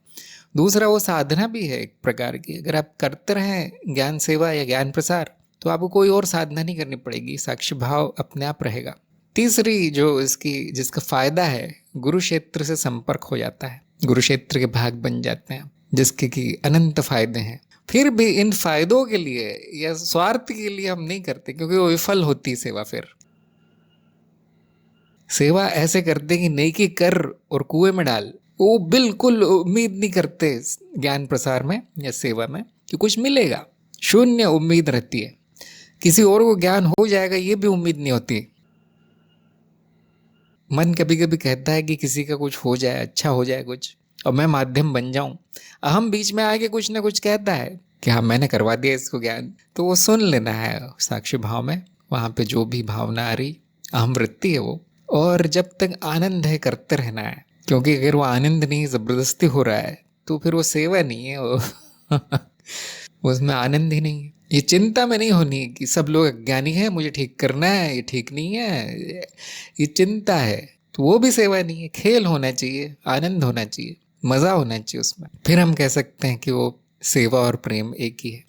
दूसरा वो साधना भी है एक प्रकार की। अगर आप करते रहें ज्ञान सेवा या ज्ञान प्रसार तो आपको कोई और साधना नहीं करनी पड़ेगी, साक्षी भाव अपने आप रहेगा। तीसरी जो इसकी जिसका फायदा है, गुरु क्षेत्र से संपर्क हो जाता है, गुरु क्षेत्र के भाग बन जाते हैं, जिसके कि अनंत फायदे हैं। फिर भी इन फायदों के लिए या स्वार्थ के लिए हम नहीं करते, क्योंकि वो विफल होती सेवा। फिर सेवा ऐसे करते कि नेकी कर और कुएं में डाल, वो बिल्कुल उम्मीद नहीं करते ज्ञान प्रसार में या सेवा में कि कुछ मिलेगा, शून्य उम्मीद रहती है। किसी और को ज्ञान हो जाएगा ये भी उम्मीद नहीं होती। मन कभी कभी कहता है कि किसी का कुछ हो जाए, अच्छा हो जाए कुछ, और मैं माध्यम बन जाऊं। हम बीच में आके कुछ ना कुछ कहता है कि हाँ मैंने करवा दिया इसको ज्ञान, तो वो सुन लेना है साक्षी भाव में। वहां पे जो भी भावना आ रही, अहम वृत्ति है वो, और जब तक आनंद है करते रहना है। क्योंकि अगर वो आनंद नहीं, जबरदस्ती हो रहा है, तो फिर वो सेवा नहीं है वो। उसमें आनंद ही नहीं है। ये चिंता में नहीं होनी कि सब लोग अज्ञानी हैं, मुझे ठीक करना है, ये ठीक नहीं है, ये चिंता है, तो वो भी सेवा नहीं है। खेल होना चाहिए, आनंद होना चाहिए, मजा होना चाहिए उसमें, फिर हम कह सकते हैं कि वो सेवा और प्रेम एक ही है।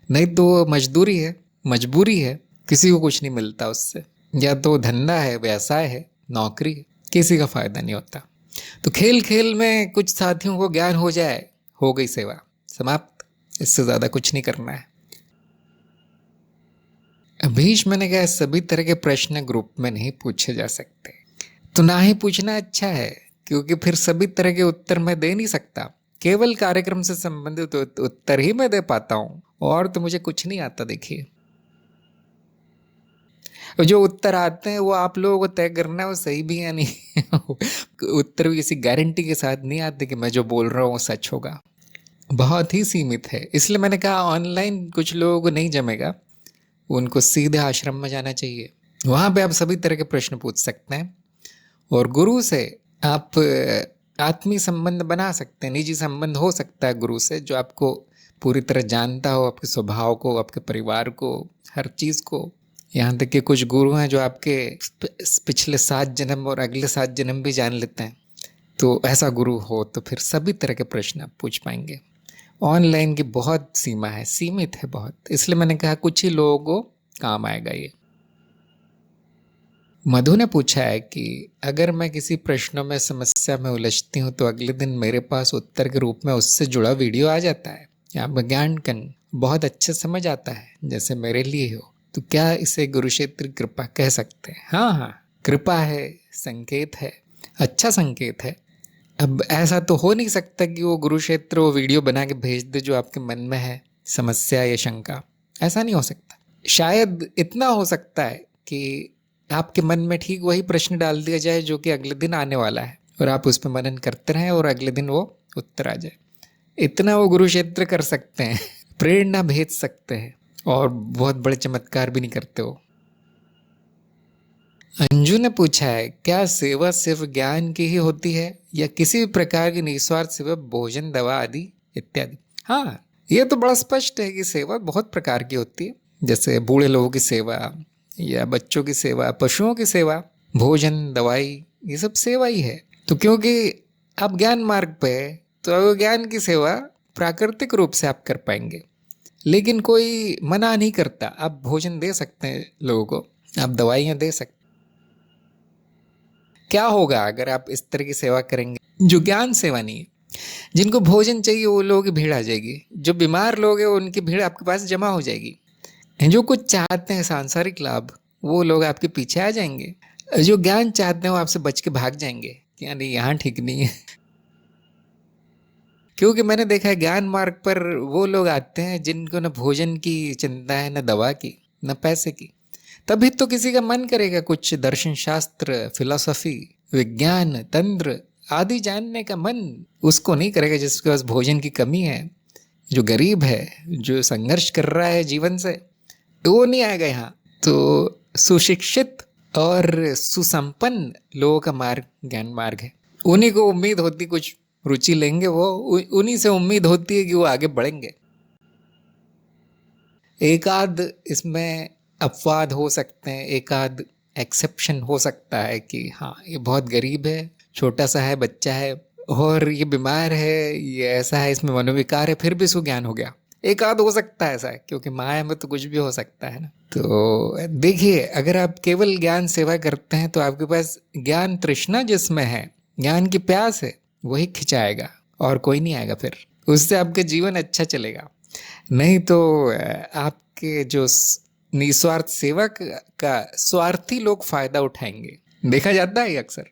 नहीं तो वो मजदूरी है, मजबूरी है, किसी को कुछ नहीं मिलता उससे। या तो धंधा है, व्यवसाय है, नौकरी है, किसी का फायदा नहीं होता। तो खेल खेल में कुछ साथियों को ज्ञान हो जाए, हो गई सेवा, समाप्त। इससे ज्यादा कुछ नहीं करना है। भीष्म ने कहा सभी तरह के प्रश्न ग्रुप में नहीं पूछे जा सकते, तो ना ही पूछना अच्छा है, क्योंकि फिर सभी तरह के उत्तर मैं दे नहीं सकता। केवल कार्यक्रम से संबंधित उत्तर ही मैं दे पाता हूँ, और तो मुझे कुछ नहीं आता। देखिए, जो उत्तर आते हैं वो आप लोगों को तय करना है वो सही भी है नहीं। उत्तर भी किसी गारंटी के साथ नहीं आते कि मैं जो बोल रहा हूँ वो सच होगा। बहुत ही सीमित है। इसलिए मैंने कहा ऑनलाइन कुछ लोगों को नहीं जमेगा, उनको सीधे आश्रम में जाना चाहिए। वहां पे आप सभी तरह के प्रश्न पूछ सकते हैं, और गुरु से आप आत्मीय संबंध बना सकते हैं, निजी संबंध हो सकता है गुरु से, जो आपको पूरी तरह जानता हो, आपके स्वभाव को, आपके परिवार को, हर चीज को। यहाँ तक कि कुछ गुरु हैं जो आपके पिछले 7 जन्म और अगले 7 जन्म भी जान लेते हैं। तो ऐसा गुरु हो तो फिर सभी तरह के प्रश्न आप पूछ पाएंगे। ऑनलाइन की बहुत सीमा है, सीमित है बहुत, इसलिए मैंने कहा कुछ ही लोगों को काम आएगा ये। मधु ने पूछा है कि अगर मैं किसी प्रश्नों में समस्या में उलझती हूँ तो अगले दिन मेरे पास उत्तर के रूप में उससे जुड़ा वीडियो आ जाता है, या ज्ञान कन बहुत अच्छे समझ आता है जैसे मेरे लिए हो, तो क्या इसे गुरुक्षेत्र कृपा कह सकते हैं? हाँ हाँ, कृपा है, संकेत है, अच्छा संकेत है। अब ऐसा तो हो नहीं सकता कि वो गुरुक्षेत्र वो वीडियो बना के भेज दे जो आपके मन में है, समस्या या शंका। ऐसा नहीं हो सकता। शायद इतना हो सकता है कि आपके मन में ठीक वही प्रश्न डाल दिया जाए जो कि अगले दिन आने वाला है, और आप उस पर मनन करते रहें और अगले दिन वो उत्तर आ जाए। इतना वो गुरुक्षेत्र कर सकते हैं। प्रेरणा भेज सकते हैं, और बहुत बड़े चमत्कार भी नहीं करते हो। अंजू ने पूछा है क्या सेवा सिर्फ ज्ञान की ही होती है, या किसी भी प्रकार की निस्वार्थ सेवा, भोजन, दवा आदि इत्यादि? हाँ, ये तो बड़ा स्पष्ट है कि सेवा बहुत प्रकार की होती है, जैसे बूढ़े लोगों की सेवा, या बच्चों की सेवा, पशुओं की सेवा, भोजन, दवाई, ये सब सेवा ही है। तो क्योंकि आप ज्ञान मार्ग पे है, तो ज्ञान की सेवा प्राकृतिक रूप से आप कर पाएंगे। लेकिन कोई मना नहीं करता, आप भोजन दे सकते हैं लोगों को, आप दवाइयाँ दे सकते। क्या होगा अगर आप इस तरह की सेवा करेंगे जो ज्ञान सेवा नहीं है? जिनको भोजन चाहिए वो लोगों की भीड़ आ जाएगी, जो बीमार लोग हैं उनकी भीड़ आपके पास जमा हो जाएगी, जो कुछ चाहते हैं सांसारिक लाभ वो लोग आपके पीछे आ जाएंगे, जो ज्ञान चाहते हैं वो आपसे बच के भाग जाएंगे कि यानी यहाँ ठीक नहीं है। क्योंकि मैंने देखा है ज्ञान मार्ग पर वो लोग आते हैं जिनको न भोजन की चिंता है, न दवा की, न पैसे की। तभी तो किसी का मन करेगा कुछ दर्शन शास्त्र, फिलॉसफी, विज्ञान, तंत्र आदि जानने का मन उसको नहीं करेगा जिसके पास भोजन की कमी है, जो गरीब है, जो संघर्ष कर रहा है जीवन से, तो वो नहीं आएगा यहाँ। तो सुशिक्षित और सुसंपन्न लोगों का मार्ग ज्ञान मार्ग है। उन्हीं को उम्मीद होती, कुछ रुचि लेंगे वो, उन्हीं से उम्मीद होती है कि वो आगे बढ़ेंगे। एक आध इसमें अपवाद हो सकते हैं, एक आध एक्सेप्शन हो सकता है कि हाँ ये बहुत गरीब है, छोटा सा है, बच्चा है, और ये बीमार है, ये ऐसा है, इसमें मनोविकार है, फिर भी सुज्ञान हो गया। एक आध हो सकता है ऐसा, क्योंकि माया में तो कुछ भी हो सकता है ना। तो देखिए, अगर आप केवल ज्ञान सेवा करते हैं तो आपके पास ज्ञान तृष्णा जिसमें है, ज्ञान की प्यास है, वही खिंचाएगा और कोई नहीं आएगा। फिर उससे आपका जीवन अच्छा चलेगा। नहीं तो आपके जो निस्वार्थ सेवा का स्वार्थी लोग फायदा उठाएंगे, देखा जाता है अक्सर।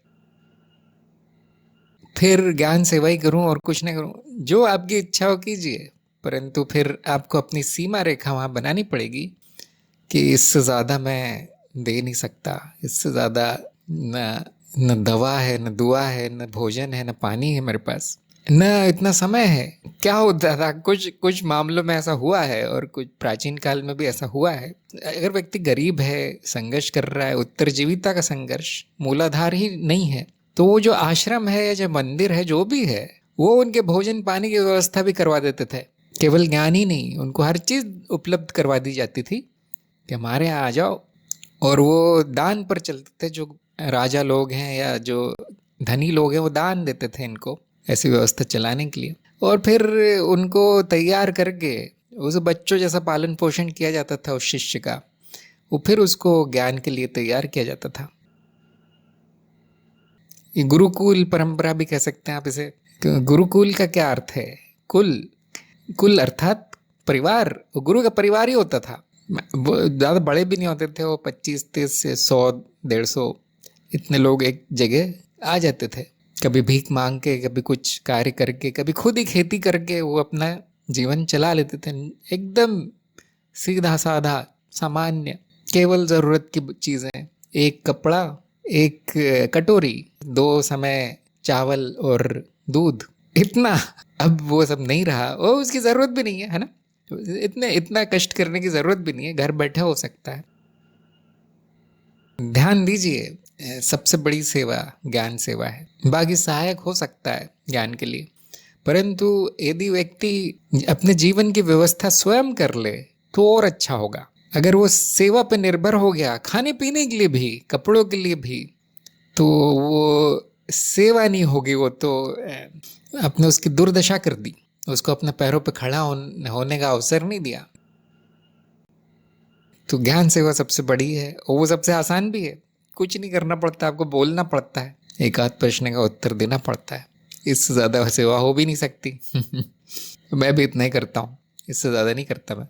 फिर ज्ञान सेवा ही करूं और कुछ नहीं करूं, जो आपकी इच्छा हो कीजिए, परंतु फिर आपको अपनी सीमा रेखा वहां बनानी पड़ेगी कि इससे ज़्यादा मैं दे नहीं सकता, इससे ज़्यादा न न दवा है, न दुआ है, न भोजन है, न पानी है मेरे पास, न इतना समय है। क्या होता था, कुछ कुछ मामलों में ऐसा हुआ है और कुछ प्राचीन काल में भी ऐसा हुआ है। अगर व्यक्ति गरीब है, संघर्ष कर रहा है, उत्तरजीविता का संघर्ष, मूलाधार ही नहीं है, तो वो जो आश्रम है या जो मंदिर है, जो भी है, वो उनके भोजन पानी की व्यवस्था भी करवा देते थे। केवल ज्ञान ही नहीं, उनको हर चीज़ उपलब्ध करवा दी जाती थी कि हमारे यहाँ आ जाओ। और वो दान पर चलते थे, जो राजा लोग हैं या जो धनी लोग हैं वो दान देते थे इनको ऐसी व्यवस्था चलाने के लिए। और फिर उनको तैयार करके उस बच्चों जैसा पालन पोषण किया जाता था उस शिष्य का, वो फिर उसको ज्ञान के लिए तैयार किया जाता था। ये गुरुकुल परंपरा भी कह सकते हैं आप इसे। गुरुकुल का क्या अर्थ है? कुल, कुल अर्थात परिवार। गुरु का परिवार ही होता था। वो ज़्यादा बड़े भी नहीं होते थे, वो 25-30 से 100-150 इतने लोग एक जगह आ जाते थे। कभी भीख मांग के, कभी कुछ कार्य करके, कभी खुद ही खेती करके वो अपना जीवन चला लेते थे। एकदम सीधा साधा सामान्य, केवल ज़रूरत की चीज़ें, एक कपड़ा, एक कटोरी, 2 समय चावल और दूध, इतना। अब वो सब नहीं रहा, वो उसकी ज़रूरत भी नहीं है ना। इतना कष्ट करने की ज़रूरत भी नहीं है, घर बैठे हो सकता है। ध्यान दीजिए, सबसे बड़ी सेवा ज्ञान सेवा है। बाकी सहायक हो सकता है ज्ञान के लिए, परंतु यदि व्यक्ति अपने जीवन की व्यवस्था स्वयं कर ले तो और अच्छा होगा। अगर वो सेवा पर निर्भर हो गया, खाने पीने के लिए भी, कपड़ों के लिए भी, तो वो सेवा नहीं होगी, वो तो अपने उसकी दुर्दशा कर दी, उसको अपने पैरों पर खड़ा होने का अवसर नहीं दिया। तो ज्ञान सेवा सबसे बड़ी है और वो सबसे आसान भी है। कुछ नहीं करना पड़ता, आपको बोलना पड़ता है, एक आध प्रश्न का उत्तर देना पड़ता है। इससे ज़्यादा सेवा हो भी नहीं सकती। मैं भी इतना ही करता हूँ, इससे ज़्यादा नहीं करता मैं।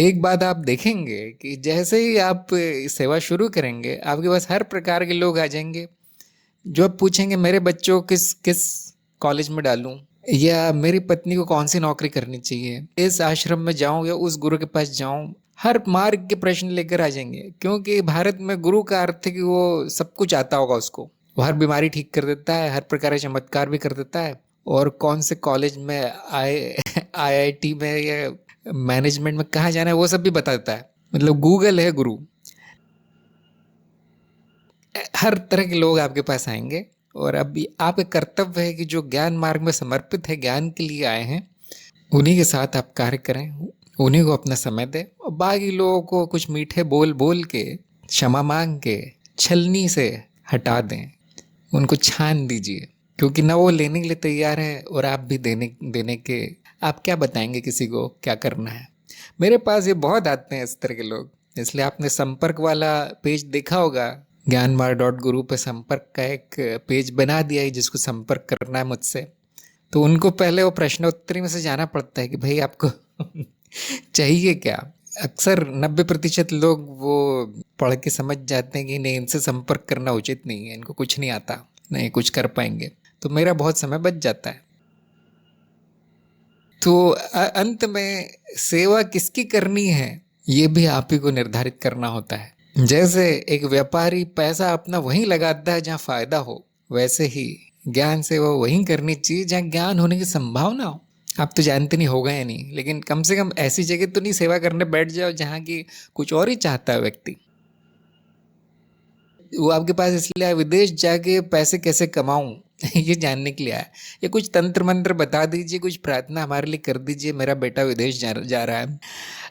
एक बात आप देखेंगे कि जैसे ही आप सेवा शुरू करेंगे, आपके पास हर प्रकार के लोग आ जाएंगे जो आप पूछेंगे मेरे बच्चों को किस किस कॉलेज में डालूं, या मेरी पत्नी को कौन सी नौकरी करनी चाहिए, इस आश्रम में जाऊं या उस गुरु के पास जाऊं। हर मार्ग के प्रश्न लेकर आ जाएंगे, क्योंकि भारत में गुरु का अर्थ है कि वो सब कुछ आता होगा उसको। वो हर बीमारी ठीक कर देता है, हर प्रकार के चमत्कार भी कर देता है, और कौन से कॉलेज में IIT में या मैनेजमेंट में कहाँ जाना है वो सब भी बता देता है। मतलब गूगल है गुरु। हर तरह के लोग आपके पास आएंगे, और अब आपका कर्तव्य है कि जो ज्ञान मार्ग में समर्पित है, ज्ञान के लिए आए हैं, उन्हीं के साथ आप कार्य करें, उन्हीं को अपना समय दें। और बाकी लोगों को कुछ मीठे बोल बोल के, क्षमा मांग के, छलनी से हटा दें, उनको छान दीजिए, क्योंकि ना वो लेने के लिए तैयार है और आप भी देने के आप क्या बताएंगे किसी को क्या करना है। मेरे पास ये बहुत आते हैं इस तरह के लोग, इसलिए आपने संपर्क वाला पेज देखा होगा। ज्ञानमार्ग.गुरु पे संपर्क का एक पेज बना दिया है, जिसको संपर्क करना है मुझसे, तो उनको पहले वो प्रश्नोत्तरी में से जाना पड़ता है कि भाई आपको चाहिए क्या। अक्सर 90% लोग वो पढ़ के समझ जाते हैं कि नहीं, इनसे संपर्क करना उचित नहीं है, इनको कुछ नहीं आता, नहीं कुछ कर पाएंगे, तो मेरा बहुत समय बच जाता है। तो अंत में सेवा किसकी करनी है ये भी आप ही को निर्धारित करना होता है। जैसे एक व्यापारी पैसा अपना वहीं लगाता है जहाँ फायदा हो, वैसे ही ज्ञान सेवा वहीं करनी चाहिए जहाँ ज्ञान होने की संभावना हो। आप तो जानते नहीं, होगा या नहीं, लेकिन कम से कम ऐसी जगह तो नहीं सेवा करने बैठ जाओ जहाँ की कुछ और ही चाहता है व्यक्ति। वो आपके पास इसलिए आया, विदेश जाके पैसे कैसे कमाऊं ये जानने के लिए आया, या कुछ तंत्र मंत्र बता दीजिए, कुछ प्रार्थना हमारे लिए कर दीजिए, मेरा बेटा विदेश जा रहा है।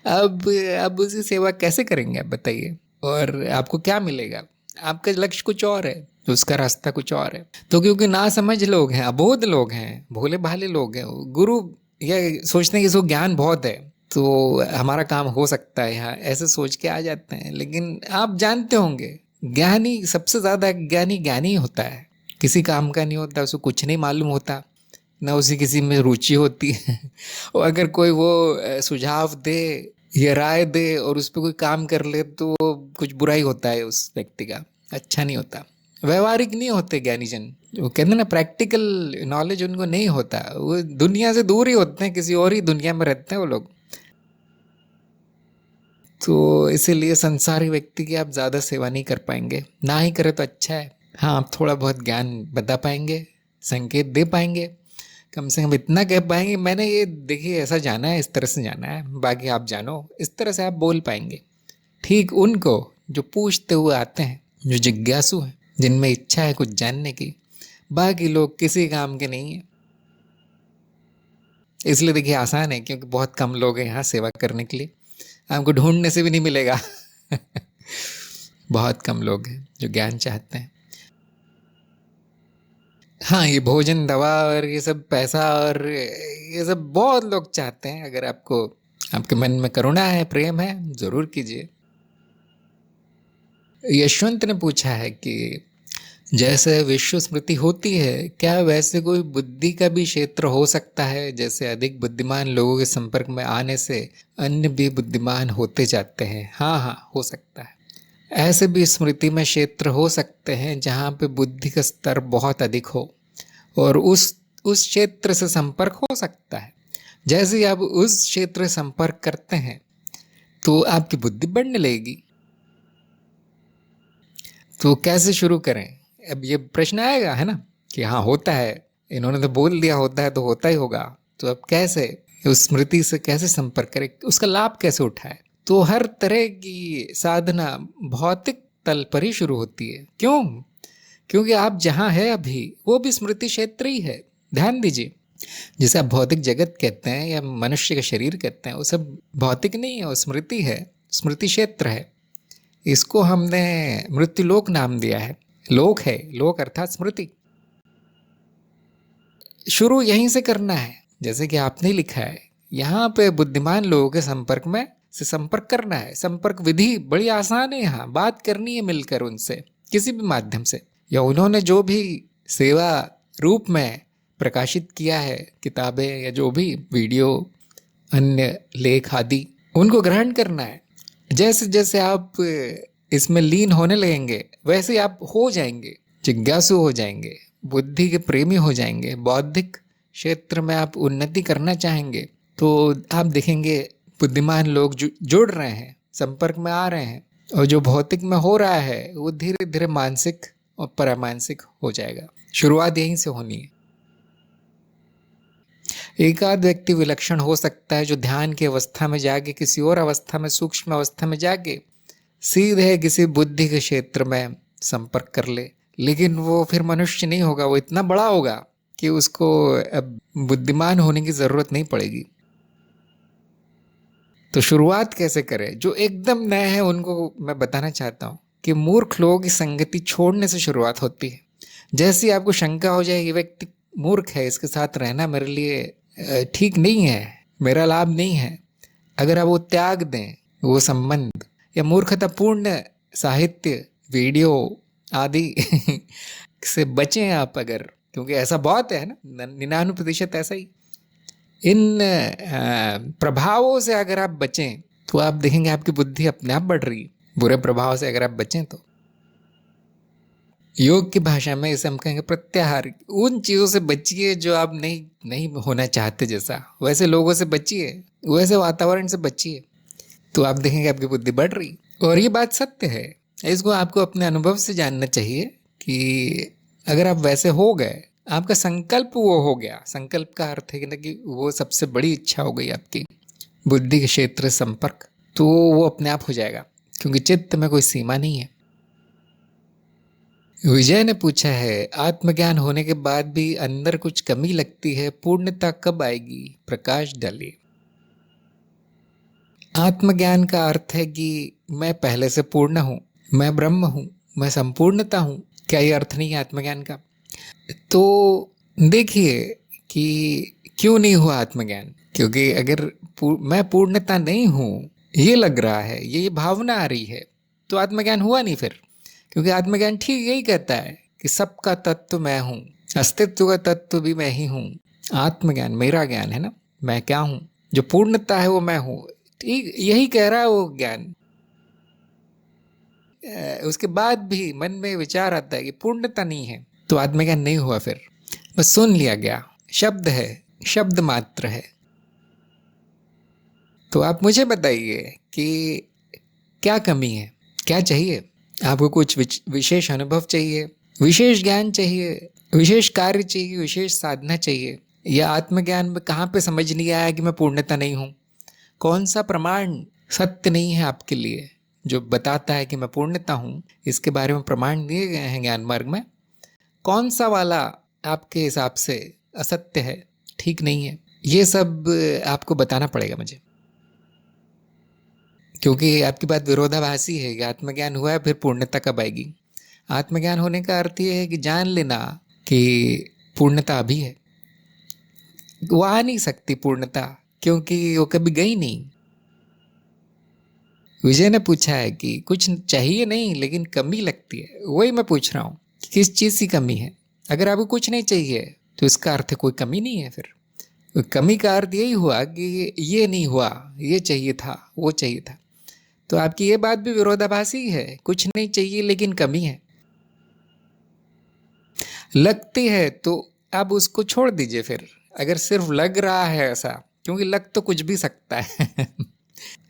अब उसी सेवा कैसे करेंगे आप बताइए, और आपको क्या मिलेगा? आपका लक्ष्य कुछ और है, उसका रास्ता कुछ और है। तो क्योंकि ना समझ लोग हैं, अबोध लोग हैं, भोले भाले लोग हैं, गुरु ये सोचते हैं कि इसको ज्ञान बहुत है तो हमारा काम हो सकता है यहाँ, ऐसे सोच के आ जाते हैं। लेकिन आप जानते होंगे, ज्ञानी सबसे ज़्यादा ज्ञानी होता है, किसी काम का नहीं होता, उसको कुछ नहीं मालूम होता, ना उसी किसी में रुचि होती है। और अगर कोई वो सुझाव दे या राय दे और उस पर कोई काम कर ले तो कुछ बुरा ही होता है उस व्यक्ति का, अच्छा नहीं होता, व्यवहारिक नहीं होते ज्ञानी जन। वो कहते हैं ना, प्रैक्टिकल नॉलेज उनको नहीं होता, वो दुनिया से दूर ही होते हैं, किसी और ही दुनिया में रहते हैं वो लोग। तो इसीलिए संसारी व्यक्ति की आप ज़्यादा सेवा नहीं कर पाएंगे, ना ही करें तो अच्छा है। हाँ, आप थोड़ा बहुत ज्ञान बता पाएंगे, संकेत दे पाएंगे, कम से कम इतना कह पाएंगे मैंने ये देखिए ऐसा जाना है, इस तरह से जाना है, बाकी आप जानो, इस तरह से आप बोल पाएंगे। ठीक उनको जो पूछते हुए आते हैं, जो जिज्ञासु हैं, जिनमें इच्छा है कुछ जानने की, बाकी लोग किसी काम के नहीं है। इसलिए देखिए आसान है, क्योंकि बहुत कम लोग हैं यहाँ सेवा करने के लिए, आपको ढूंढने से भी नहीं मिलेगा। बहुत कम लोग हैं जो ज्ञान चाहते हैं। हाँ, ये भोजन, दवा और ये सब पैसा और ये सब बहुत लोग चाहते हैं। अगर आपको आपके मन में करुणा है, प्रेम है, जरूर कीजिए। यशवंत ने पूछा है कि जैसे विश्व स्मृति होती है, क्या वैसे कोई बुद्धि का भी क्षेत्र हो सकता है? जैसे अधिक बुद्धिमान लोगों के संपर्क में आने से अन्य भी बुद्धिमान होते जाते हैं। हाँ हाँ, हो सकता है। ऐसे भी स्मृति में क्षेत्र हो सकते हैं जहाँ पे बुद्धि का स्तर बहुत अधिक हो, और उस क्षेत्र से संपर्क हो सकता है। जैसे ही आप उस क्षेत्र से संपर्क करते हैं तो आपकी बुद्धि बढ़ने लगेगी। तो कैसे शुरू करें? अब ये प्रश्न आएगा, है ना, कि हाँ होता है, इन्होंने तो बोल दिया होता है तो होता ही होगा। तो अब कैसे उस स्मृति से कैसे संपर्क करें, उसका लाभ कैसे उठाए? तो हर तरह की साधना भौतिक तल पर ही शुरू होती है। क्यों? क्योंकि आप जहाँ है अभी वो भी स्मृति क्षेत्र ही है। ध्यान दीजिए, जिसे आप भौतिक जगत कहते हैं या मनुष्य का शरीर कहते हैं, वो सब भौतिक नहीं है, वो स्मृति है, स्मृति क्षेत्र है। इसको हमने मृत्युलोक नाम दिया है। लोक है, लोक अर्थात स्मृति। शुरू यहीं से करना है। जैसे कि आपने लिखा है, यहाँ पे बुद्धिमान लोगों के संपर्क में से संपर्क करना है। संपर्क विधि बड़ी आसान है, यहाँ बात करनी है मिलकर उनसे किसी भी माध्यम से, या उन्होंने जो भी सेवा रूप में प्रकाशित किया है, किताबें या जो भी वीडियो, अन्य लेख आदि, उनको ग्रहण करना है। जैसे जैसे आप इसमें लीन होने लगेंगे वैसे आप हो जाएंगे, जिज्ञासु हो जाएंगे, बुद्धि के प्रेमी हो जाएंगे। बौद्धिक क्षेत्र में आप उन्नति करना चाहेंगे तो आप देखेंगे बुद्धिमान लोग जुड़ रहे हैं, संपर्क में आ रहे हैं, और जो भौतिक में हो रहा है वो धीरे धीरे मानसिक और परामानसिक हो जाएगा। शुरुआत यहीं से होनी है। एक आध व्यक्ति विलक्षण हो सकता है जो ध्यान की अवस्था में जाके किसी और अवस्था में, सूक्ष्म अवस्था में जाके सीधे किसी बुद्धि के क्षेत्र में संपर्क कर ले, लेकिन वो फिर मनुष्य नहीं होगा, वो इतना बड़ा होगा कि उसको अब बुद्धिमान होने की जरूरत नहीं पड़ेगी। तो शुरुआत कैसे करें? जो एकदम नए हैं उनको मैं बताना चाहता हूँ कि मूर्ख लोगों की संगति छोड़ने से शुरुआत होती है। जैसे ही आपको शंका हो जाए ये व्यक्ति मूर्ख है, इसके साथ रहना मेरे लिए ठीक नहीं है, मेरा लाभ नहीं है, अगर आप वो त्याग दें, वो संबंध या मूर्खतापूर्ण साहित्य, वीडियो आदि से बचें आप, अगर, क्योंकि ऐसा बहुत है ना, 99% ऐसा ही, इन प्रभावों से अगर आप बचें तो आप देखेंगे आपकी बुद्धि अपने आप बढ़ रही है। बुरे प्रभाव से अगर आप बचें तो योग की भाषा में इसे हम कहेंगे प्रत्याहार। उन चीज़ों से बचिए जो आप नहीं होना चाहते, जैसा वैसे लोगों से बचिए, वैसे वातावरण से बचिए, तो आप देखेंगे आपकी बुद्धि बढ़ रही। और ये बात सत्य है, इसको आपको अपने अनुभव से जानना चाहिए कि अगर आप वैसे हो गए, आपका संकल्प वो हो गया, संकल्प का अर्थ है कि वो सबसे बड़ी इच्छा हो गई आपकी, बुद्धि के क्षेत्र संपर्क, तो वो अपने आप हो जाएगा, क्योंकि चित्त में कोई सीमा नहीं है। विजय ने पूछा है, आत्मज्ञान होने के बाद भी अंदर कुछ कमी लगती है, पूर्णता कब आएगी? प्रकाश डालिए। आत्मज्ञान का अर्थ है कि मैं पहले से पूर्ण हूँ, मैं ब्रह्म हूँ, मैं संपूर्णता हूँ। क्या ये अर्थ नहीं है आत्मज्ञान का? तो देखिए कि क्यों नहीं हुआ आत्मज्ञान, क्योंकि अगर मैं पूर्णता नहीं हूँ ये लग रहा है, ये भावना आ रही है, तो आत्मज्ञान हुआ नहीं फिर। क्योंकि आत्मज्ञान ठीक यही कहता है कि सबका तत्व मैं हूँ, अस्तित्व का तत्व भी मैं ही हूँ। आत्मज्ञान मेरा ज्ञान है ना, मैं क्या हूँ, जो पूर्णता है वो मैं हूँ, ठीक यही कह रहा है वो ज्ञान। उसके बाद भी मन में विचार आता है कि पूर्णता नहीं है, तो आत्मज्ञान नहीं हुआ फिर, बस सुन लिया गया, शब्द है, शब्द मात्र है। तो आप मुझे बताइए कि क्या कमी है, क्या चाहिए आपको? कुछ विशेष अनुभव चाहिए, विशेष ज्ञान चाहिए, विशेष कार्य चाहिए, विशेष साधना चाहिए, या आत्मज्ञान में कहाँ पे समझ नहीं आया कि मैं पूर्णता नहीं हूँ? कौन सा प्रमाण सत्य नहीं है आपके लिए जो बताता है कि मैं पूर्णता हूँ? इसके बारे में प्रमाण दिए गए हैं ज्ञान मार्ग में। कौन सा वाला आपके हिसाब से असत्य है, ठीक नहीं है, ये सब आपको बताना पड़ेगा मुझे, क्योंकि आपकी बात विरोधाभासी है कि आत्मज्ञान हुआ है फिर पूर्णता कब आएगी। आत्मज्ञान होने का अर्थ ये है कि जान लेना कि पूर्णता अभी है, वो आ नहीं सकती पूर्णता, क्योंकि वो कभी गई नहीं। विजय ने पूछा है कि कुछ चाहिए नहीं लेकिन कमी लगती है, वही मैं पूछ रहा हूँ कि किस चीज़ की कमी है। अगर आपको कुछ नहीं चाहिए तो इसका अर्थ है कोई कमी नहीं है। फिर कमी का अर्थ यही हुआ कि ये नहीं हुआ, ये चाहिए था, वो चाहिए था। तो आपकी ये बात भी विरोधाभासी है, कुछ नहीं चाहिए लेकिन कमी है। लगती है तो आप उसको छोड़ दीजिए। फिर अगर सिर्फ लग रहा है ऐसा, क्योंकि लग तो कुछ भी सकता है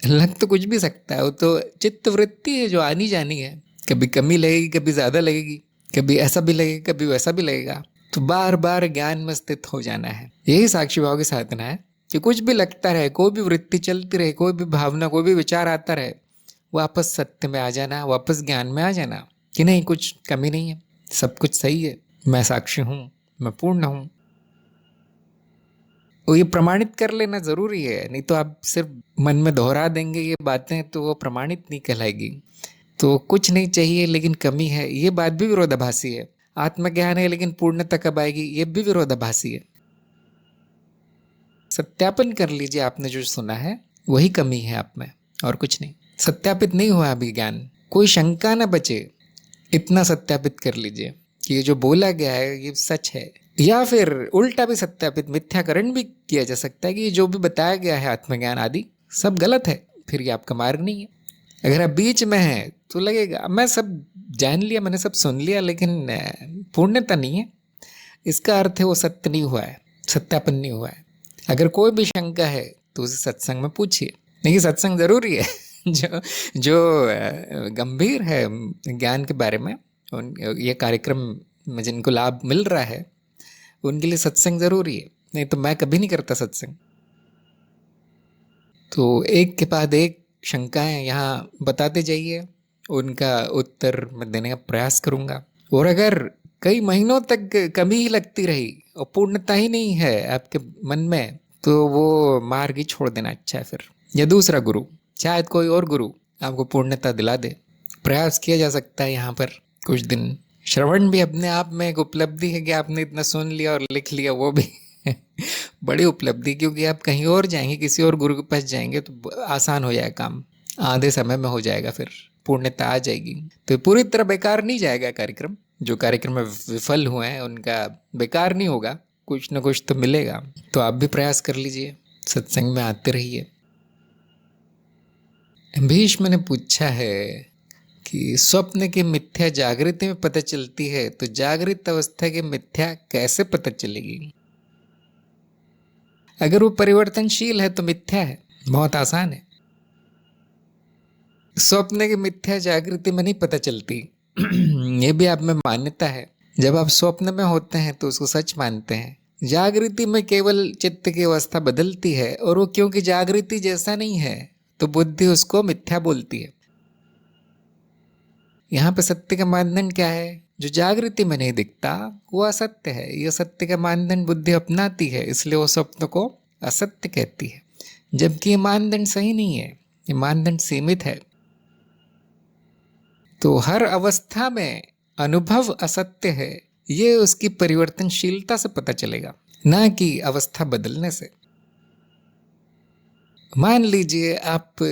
लग तो कुछ भी सकता है, वो तो चित्त वृत्ति है जो आनी जानी है। कभी कमी लगेगी, कभी ज़्यादा लगेगी, कभी ऐसा भी लगेगा, कभी वैसा भी लगेगा। तो बार बार ज्ञान में स्थित हो जाना है, यही साक्षी भाव की साधना है कि कुछ भी लगता रहे, कोई भी वृत्ति चलती रहे, कोई भी भावना, कोई भी विचार आता रहे, वापस सत्य में आ जाना, वापस ज्ञान में आ जाना कि नहीं, कुछ कमी नहीं है, सब कुछ सही है, मैं साक्षी हूँ, मैं पूर्ण हूँ। वो ये प्रमाणित कर लेना ज़रूरी है, नहीं तो आप सिर्फ मन में दोहरा देंगे ये बातें तो वो प्रमाणित नहीं कहलाएगी। तो कुछ नहीं चाहिए लेकिन कमी है, ये बात भी विरोधाभासी है। आत्मज्ञान है लेकिन पूर्णता कब आएगी, ये भी विरोधाभासी है। सत्यापन कर लीजिए, आपने जो सुना है वही कमी है आप में, और कुछ नहीं। सत्यापित नहीं हुआ अभी ज्ञान, कोई शंका ना बचे, इतना सत्यापित कर लीजिए कि ये जो बोला गया है ये सच है। या फिर उल्टा भी सत्यापित, मिथ्याकरण भी किया जा सकता है कि जो भी बताया गया है आत्मज्ञान आदि सब गलत है, फिर ये आपका मार्ग नहीं है। अगर आप बीच में हैं तो लगेगा मैं सब जान लिया, मैंने सब सुन लिया, लेकिन पूर्णता नहीं है, इसका अर्थ है वो सत्य नहीं हुआ है, सत्यापन नहीं हुआ है। अगर कोई भी शंका है तो उसे सत्संग में पूछिए। नहीं, सत्संग जरूरी है जो जो गंभीर है ज्ञान के बारे में, ये कार्यक्रम में जिनको लाभ मिल रहा है उनके लिए सत्संग जरूरी है, नहीं तो मैं कभी नहीं करता सत्संग। तो एक के बाद एक शंकाएं यहाँ बताते जाइए, उनका उत्तर मैं देने का प्रयास करूँगा। और अगर कई महीनों तक कमी ही लगती रही और पूर्णता ही नहीं है आपके मन में, तो वो मार्ग ही छोड़ देना अच्छा है फिर, या दूसरा गुरु, शायद कोई और गुरु आपको पूर्णता दिला दे। प्रयास किया जा सकता है यहाँ पर कुछ दिन। श्रवण भी अपने आप में एक उपलब्धि है कि आपने इतना सुन लिया और लिख लिया, वो भी बड़ी उपलब्धि, क्योंकि आप कहीं और जाएंगे, किसी और गुरु के पास जाएंगे तो आसान हो जाएगा काम, आधे समय में हो जाएगा, फिर पूर्णता आ जाएगी। तो पूरी तरह बेकार नहीं जाएगा कार्यक्रम, जो कार्यक्रम में विफल हुए हैं उनका बेकार नहीं होगा, कुछ ना कुछ तो मिलेगा। तो आप भी प्रयास कर लीजिए, सत्संग में आते रहिए। भीष्म ने पूछा है कि स्वप्न की मिथ्या जागृति में पता चलती है, तो जागृत अवस्था की मिथ्या कैसे पता चलेगी? अगर वो परिवर्तनशील है तो मिथ्या है, बहुत आसान है। स्वप्न की मिथ्या जागृति में नहीं पता चलती ये भी आप में मान्यता है। जब आप स्वप्न में होते हैं तो उसको सच मानते हैं, जागृति में केवल चित्त की अवस्था बदलती है, और वो क्योंकि जागृति जैसा नहीं है तो बुद्धि उसको मिथ्या बोलती है। यहाँ पे सत्य का मानदंड क्या है? जो जागृति में नहीं दिखता वो असत्य है, ये सत्य का मानदंड बुद्धि अपनाती है, इसलिए वो स्वप्न को असत्य कहती है। जबकि ये मानदंड सही नहीं है, ये मानदंड सीमित है। तो हर अवस्था में अनुभव असत्य है, ये उसकी परिवर्तनशीलता से पता चलेगा, ना कि अवस्था बदलने से। मान लीजिए आप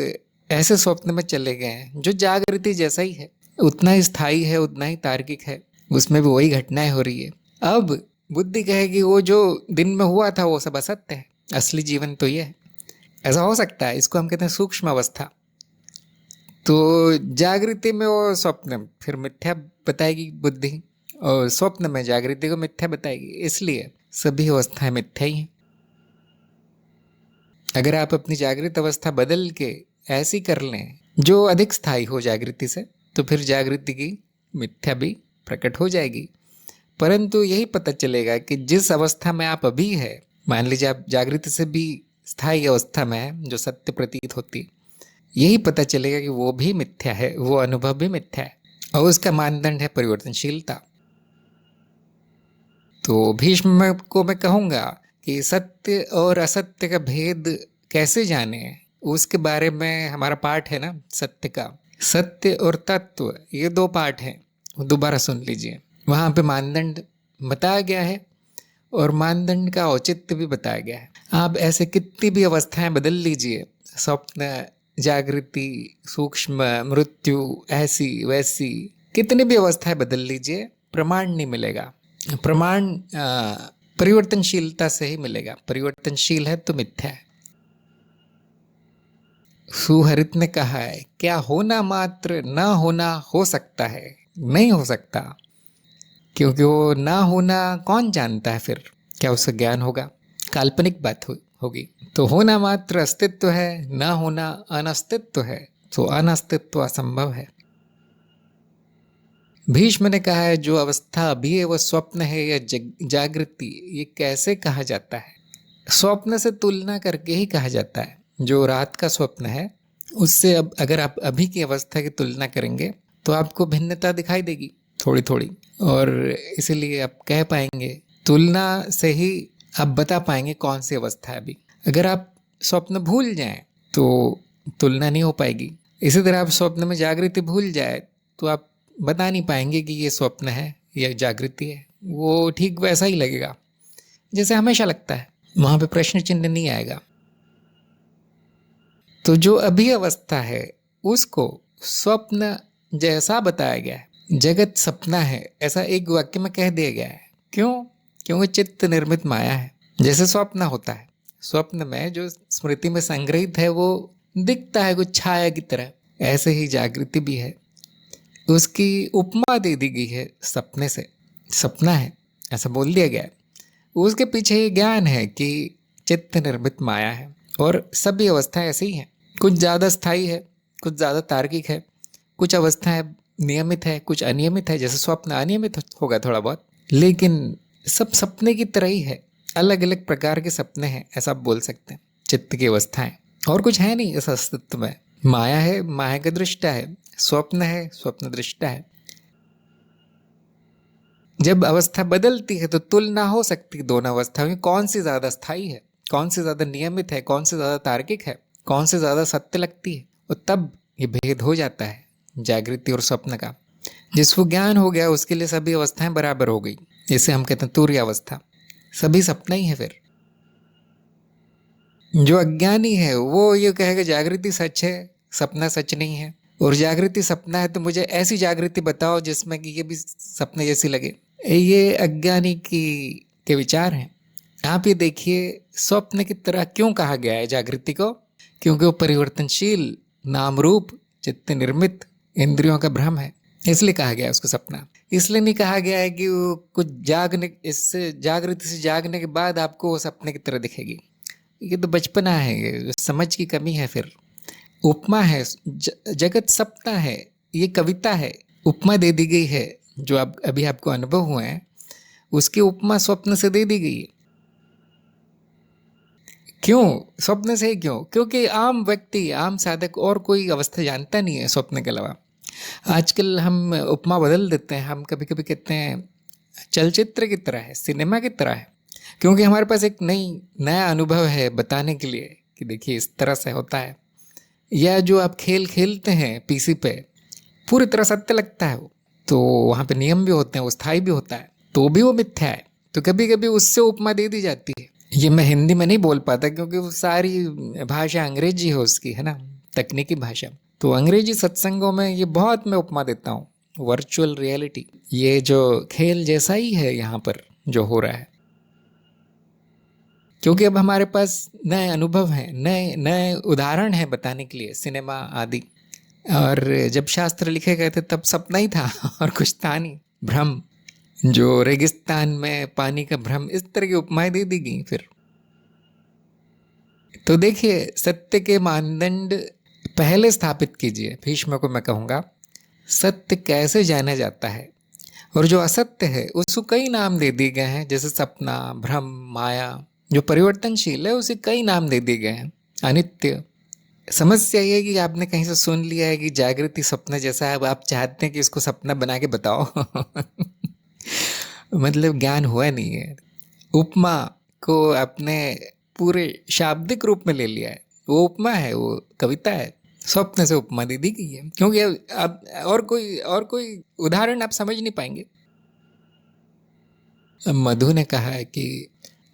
ऐसे स्वप्न में चले गए हैं जो जागृति जैसा ही है, उतना ही स्थायी है, उतना ही तार्किक है, उसमें भी वही घटनाएं हो रही है। अब बुद्धि कहेगी वो जो दिन में हुआ था वो सब असत्य है, असली जीवन तो ये है। ऐसा हो सकता है, इसको हम कहते हैं सूक्ष्म अवस्था। तो जागृति में वो स्वप्न फिर मिथ्या बताएगी बुद्धि, और स्वप्न में जागृति को मिथ्या बताएगी, इसलिए सभी अवस्थाएं मिथ्या ही हैं। अगर आप अपनी जागृत अवस्था बदल के ऐसी कर लें जो अधिक स्थायी हो जागृति से, तो फिर जागृति की मिथ्या भी प्रकट हो जाएगी। परंतु यही पता चलेगा कि जिस अवस्था में आप अभी है, मान लीजिए आप जागृति से भी स्थायी अवस्था में है जो सत्य प्रतीत होती है, यही पता चलेगा कि वो भी मिथ्या है, वो अनुभव भी मिथ्या है, और उसका मानदंड है परिवर्तनशीलता। तो भीष्म को मैं कहूँगा कि सत्य और असत्य का भेद कैसे जाने, उसके बारे में हमारा पाठ है ना सत्य का। सत्य और तत्व ये दो पाठ हैं, दोबारा सुन लीजिए। वहाँ पे मानदंड बताया गया है और मानदंड का औचित्य भी बताया गया है। आप ऐसे कितनी भी अवस्थाएं बदल लीजिए, स्वप्न, जागृति, सूक्ष्म, मृत्यु, ऐसी वैसी कितनी भी अवस्थाएं बदल लीजिए, प्रमाण नहीं मिलेगा। प्रमाण परिवर्तनशीलता से ही मिलेगा। परिवर्तनशील है तो मिथ्या है। सुहृत ने कहा है, क्या होना मात्र न होना हो सकता है? नहीं हो सकता, क्योंकि वो ना होना कौन जानता है, फिर क्या उसका ज्ञान होगा? काल्पनिक बात होगी। तो होना मात्र अस्तित्व है, ना होना अनस्तित्व है, तो अनस्तित्व असंभव है। भीष्म ने कहा है, जो अवस्था अभी है वो स्वप्न है या जागृति, ये कैसे कहा जाता है? स्वप्न से तुलना करके ही कहा जाता है। जो रात का स्वप्न है उससे अब अगर आप अभी की अवस्था की तुलना करेंगे तो आपको भिन्नता दिखाई देगी थोड़ी थोड़ी, और इसीलिए आप कह पाएंगे, तुलना से ही आप बता पाएंगे कौन सी अवस्था है अभी। अगर आप स्वप्न भूल जाएं तो तुलना नहीं हो पाएगी। इसी तरह आप स्वप्न में जागृति भूल जाए तो आप बता नहीं पाएंगे कि ये स्वप्न है या जागृति है। वो ठीक वैसा ही लगेगा जैसे हमेशा लगता है, वहाँ पे प्रश्न चिन्ह नहीं आएगा। तो जो अभी अवस्था है उसको स्वप्न जैसा बताया गया है, जगत सपना है ऐसा एक वाक्य में कह दिया गया है। क्यों? क्योंकि चित्त निर्मित माया है। जैसे स्वप्न होता है, स्वप्न में जो स्मृति में संग्रहित है वो दिखता है कुछ छाया की तरह, ऐसे ही जागृति भी है। उसकी उपमा दे दी गई है सपने से, सपना है ऐसा बोल दिया गया है। उसके पीछे ये ज्ञान है कि चित्त निर्मित माया है और सभी अवस्थाएं ऐसी ही हैं। कुछ ज़्यादा स्थायी है, कुछ ज़्यादा तार्किक है, कुछ अवस्थाएं नियमित है, कुछ अनियमित है। जैसे स्वप्न अनियमित होगा थोड़ा बहुत, लेकिन सब सपने की तरह ही है। अलग अलग प्रकार के सपने हैं ऐसा आप बोल सकते हैं। चित्त की अवस्थाएं और कुछ है नहीं इस अस्तित्व में। माया है, माया का दृष्टा है, स्वप्न है, स्वप्न दृष्टा है। जब अवस्था बदलती है तो तुलना हो सकती है दोनों अवस्थाओं में, कौन सी ज्यादा स्थायी है, कौन सी ज्यादा नियमित है, कौन सी ज्यादा तार्किक है, कौन सी ज्यादा सत्य लगती है। और तब ये भेद हो जाता है जागृति और स्वप्न का। जिसको ज्ञान हो गया उसके लिए सभी अवस्थाएं बराबर हो गई। इसे हम कहते हैं तुर्य अवस्था। सभी सपना ही है। फिर जो अज्ञानी है वो ये कहेगा जागृति सच है, सपना सच नहीं है, और जागृति सपना है तो मुझे ऐसी जागृति बताओ जिसमें कि ये भी सपने जैसी लगे। ये अज्ञानी के विचार हैं। आप ये देखिए, स्वप्न की तरह क्यों कहा गया है जागृति को? क्योंकि वो परिवर्तनशील, नाम रूप, चित्त निर्मित इंद्रियों का भ्रम है, इसलिए कहा गया है उसको सपना। इसलिए नहीं कहा गया है कि वो कुछ इससे जागृति से जागने के बाद आपको वो सपने की तरह दिखेगी। ये तो बचपना है, ये समझ की कमी है। फिर उपमा है, जगत सपना है, ये कविता है, उपमा दे दी गई है। जो आप अभी आपको अनुभव हुए हैं उसकी उपमा स्वप्न से दे दी गई है। क्यों स्वप्न से? क्यों? क्योंकि आम व्यक्ति, आम साधक और कोई अवस्था जानता नहीं है स्वप्न के अलावा। आजकल हम उपमा बदल देते हैं, हम कभी कभी कहते हैं चलचित्र की तरह है, सिनेमा की तरह है, क्योंकि हमारे पास एक नया अनुभव है बताने के लिए कि देखिए इस तरह से होता है। या जो आप खेल खेलते हैं पीसी पे, पूरी तरह सत्य लगता है वो, तो वहाँ पे नियम भी होते हैं, वो स्थायी भी होता है, तो भी वो मिथ्या है। तो कभी कभी उससे उपमा दे दी जाती है। ये मैं हिंदी में नहीं बोल पाता क्योंकि वो सारी भाषा अंग्रेजी है उसकी, है ना, तकनीकी भाषा। तो अंग्रेजी सत्संगों में ये बहुत मैं उपमा देता हूँ। वर्चुअल रियलिटी ये जो खेल जैसा ही है यहाँ पर जो हो रहा है, क्योंकि अब हमारे पास नए अनुभव हैं, नए नए उदाहरण हैं बताने के लिए, सिनेमा आदि। और जब शास्त्र लिखे गए थे तब सपना ही था और कुछ था नहीं, भ्रम। जो रेगिस्तान में पानी का भ्रम, इस तरह की उपमाएं दे दी गई। फिर तो देखिए, सत्य के मानदंड पहले स्थापित कीजिए। भीष्म को मैं कहूँगा, सत्य कैसे जाना जाता है, और जो असत्य है उसको कई नाम दे दिए गए हैं, जैसे सपना, भ्रम, माया। जो परिवर्तनशील है उसे कई नाम दे दिए गए हैं, अनित्य। समस्या ये है कि आपने कहीं से सुन लिया है कि जागृति सपना जैसा है, अब आप चाहते हैं कि इसको सपना बना के बताओ। मतलब ज्ञान हुआ नहीं है। उपमा को आपने पूरे शाब्दिक रूप में ले लिया है। वो उपमा है, वो कविता है, स्वप्न से उपमा दे दी गई है, क्योंकि अब और कोई उदाहरण आप समझ नहीं पाएंगे। मधु ने कहा है कि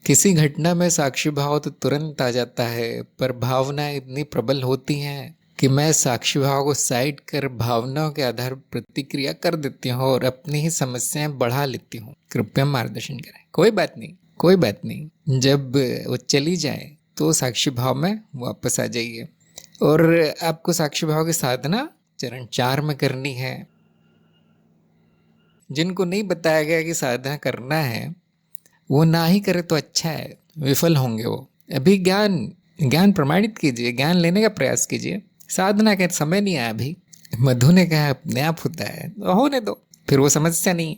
किसी घटना में साक्षी भाव तो तुरंत आ जाता है, पर भावनाएं इतनी प्रबल होती हैं कि मैं साक्षी भाव को साइड कर भावनाओं के आधार पर प्रतिक्रिया कर देती हूँ और अपनी ही समस्याएं बढ़ा लेती हूँ। कृपया मार्गदर्शन करें। कोई बात नहीं, कोई बात नहीं, जब वो चली जाए तो साक्षी भाव में वापस आ जाइए। और आपको साक्षी भाव की साधना चरण 4 में करनी है। जिनको नहीं बताया गया कि साधना करना है वो ना ही करे तो अच्छा है, विफल होंगे वो। अभी ज्ञान प्रमाणित कीजिए, ज्ञान लेने का प्रयास कीजिए। साधना का समय नहीं आया अभी। मधु ने कहा अपने आप होता है, तो होने दो, फिर वो समस्या नहीं।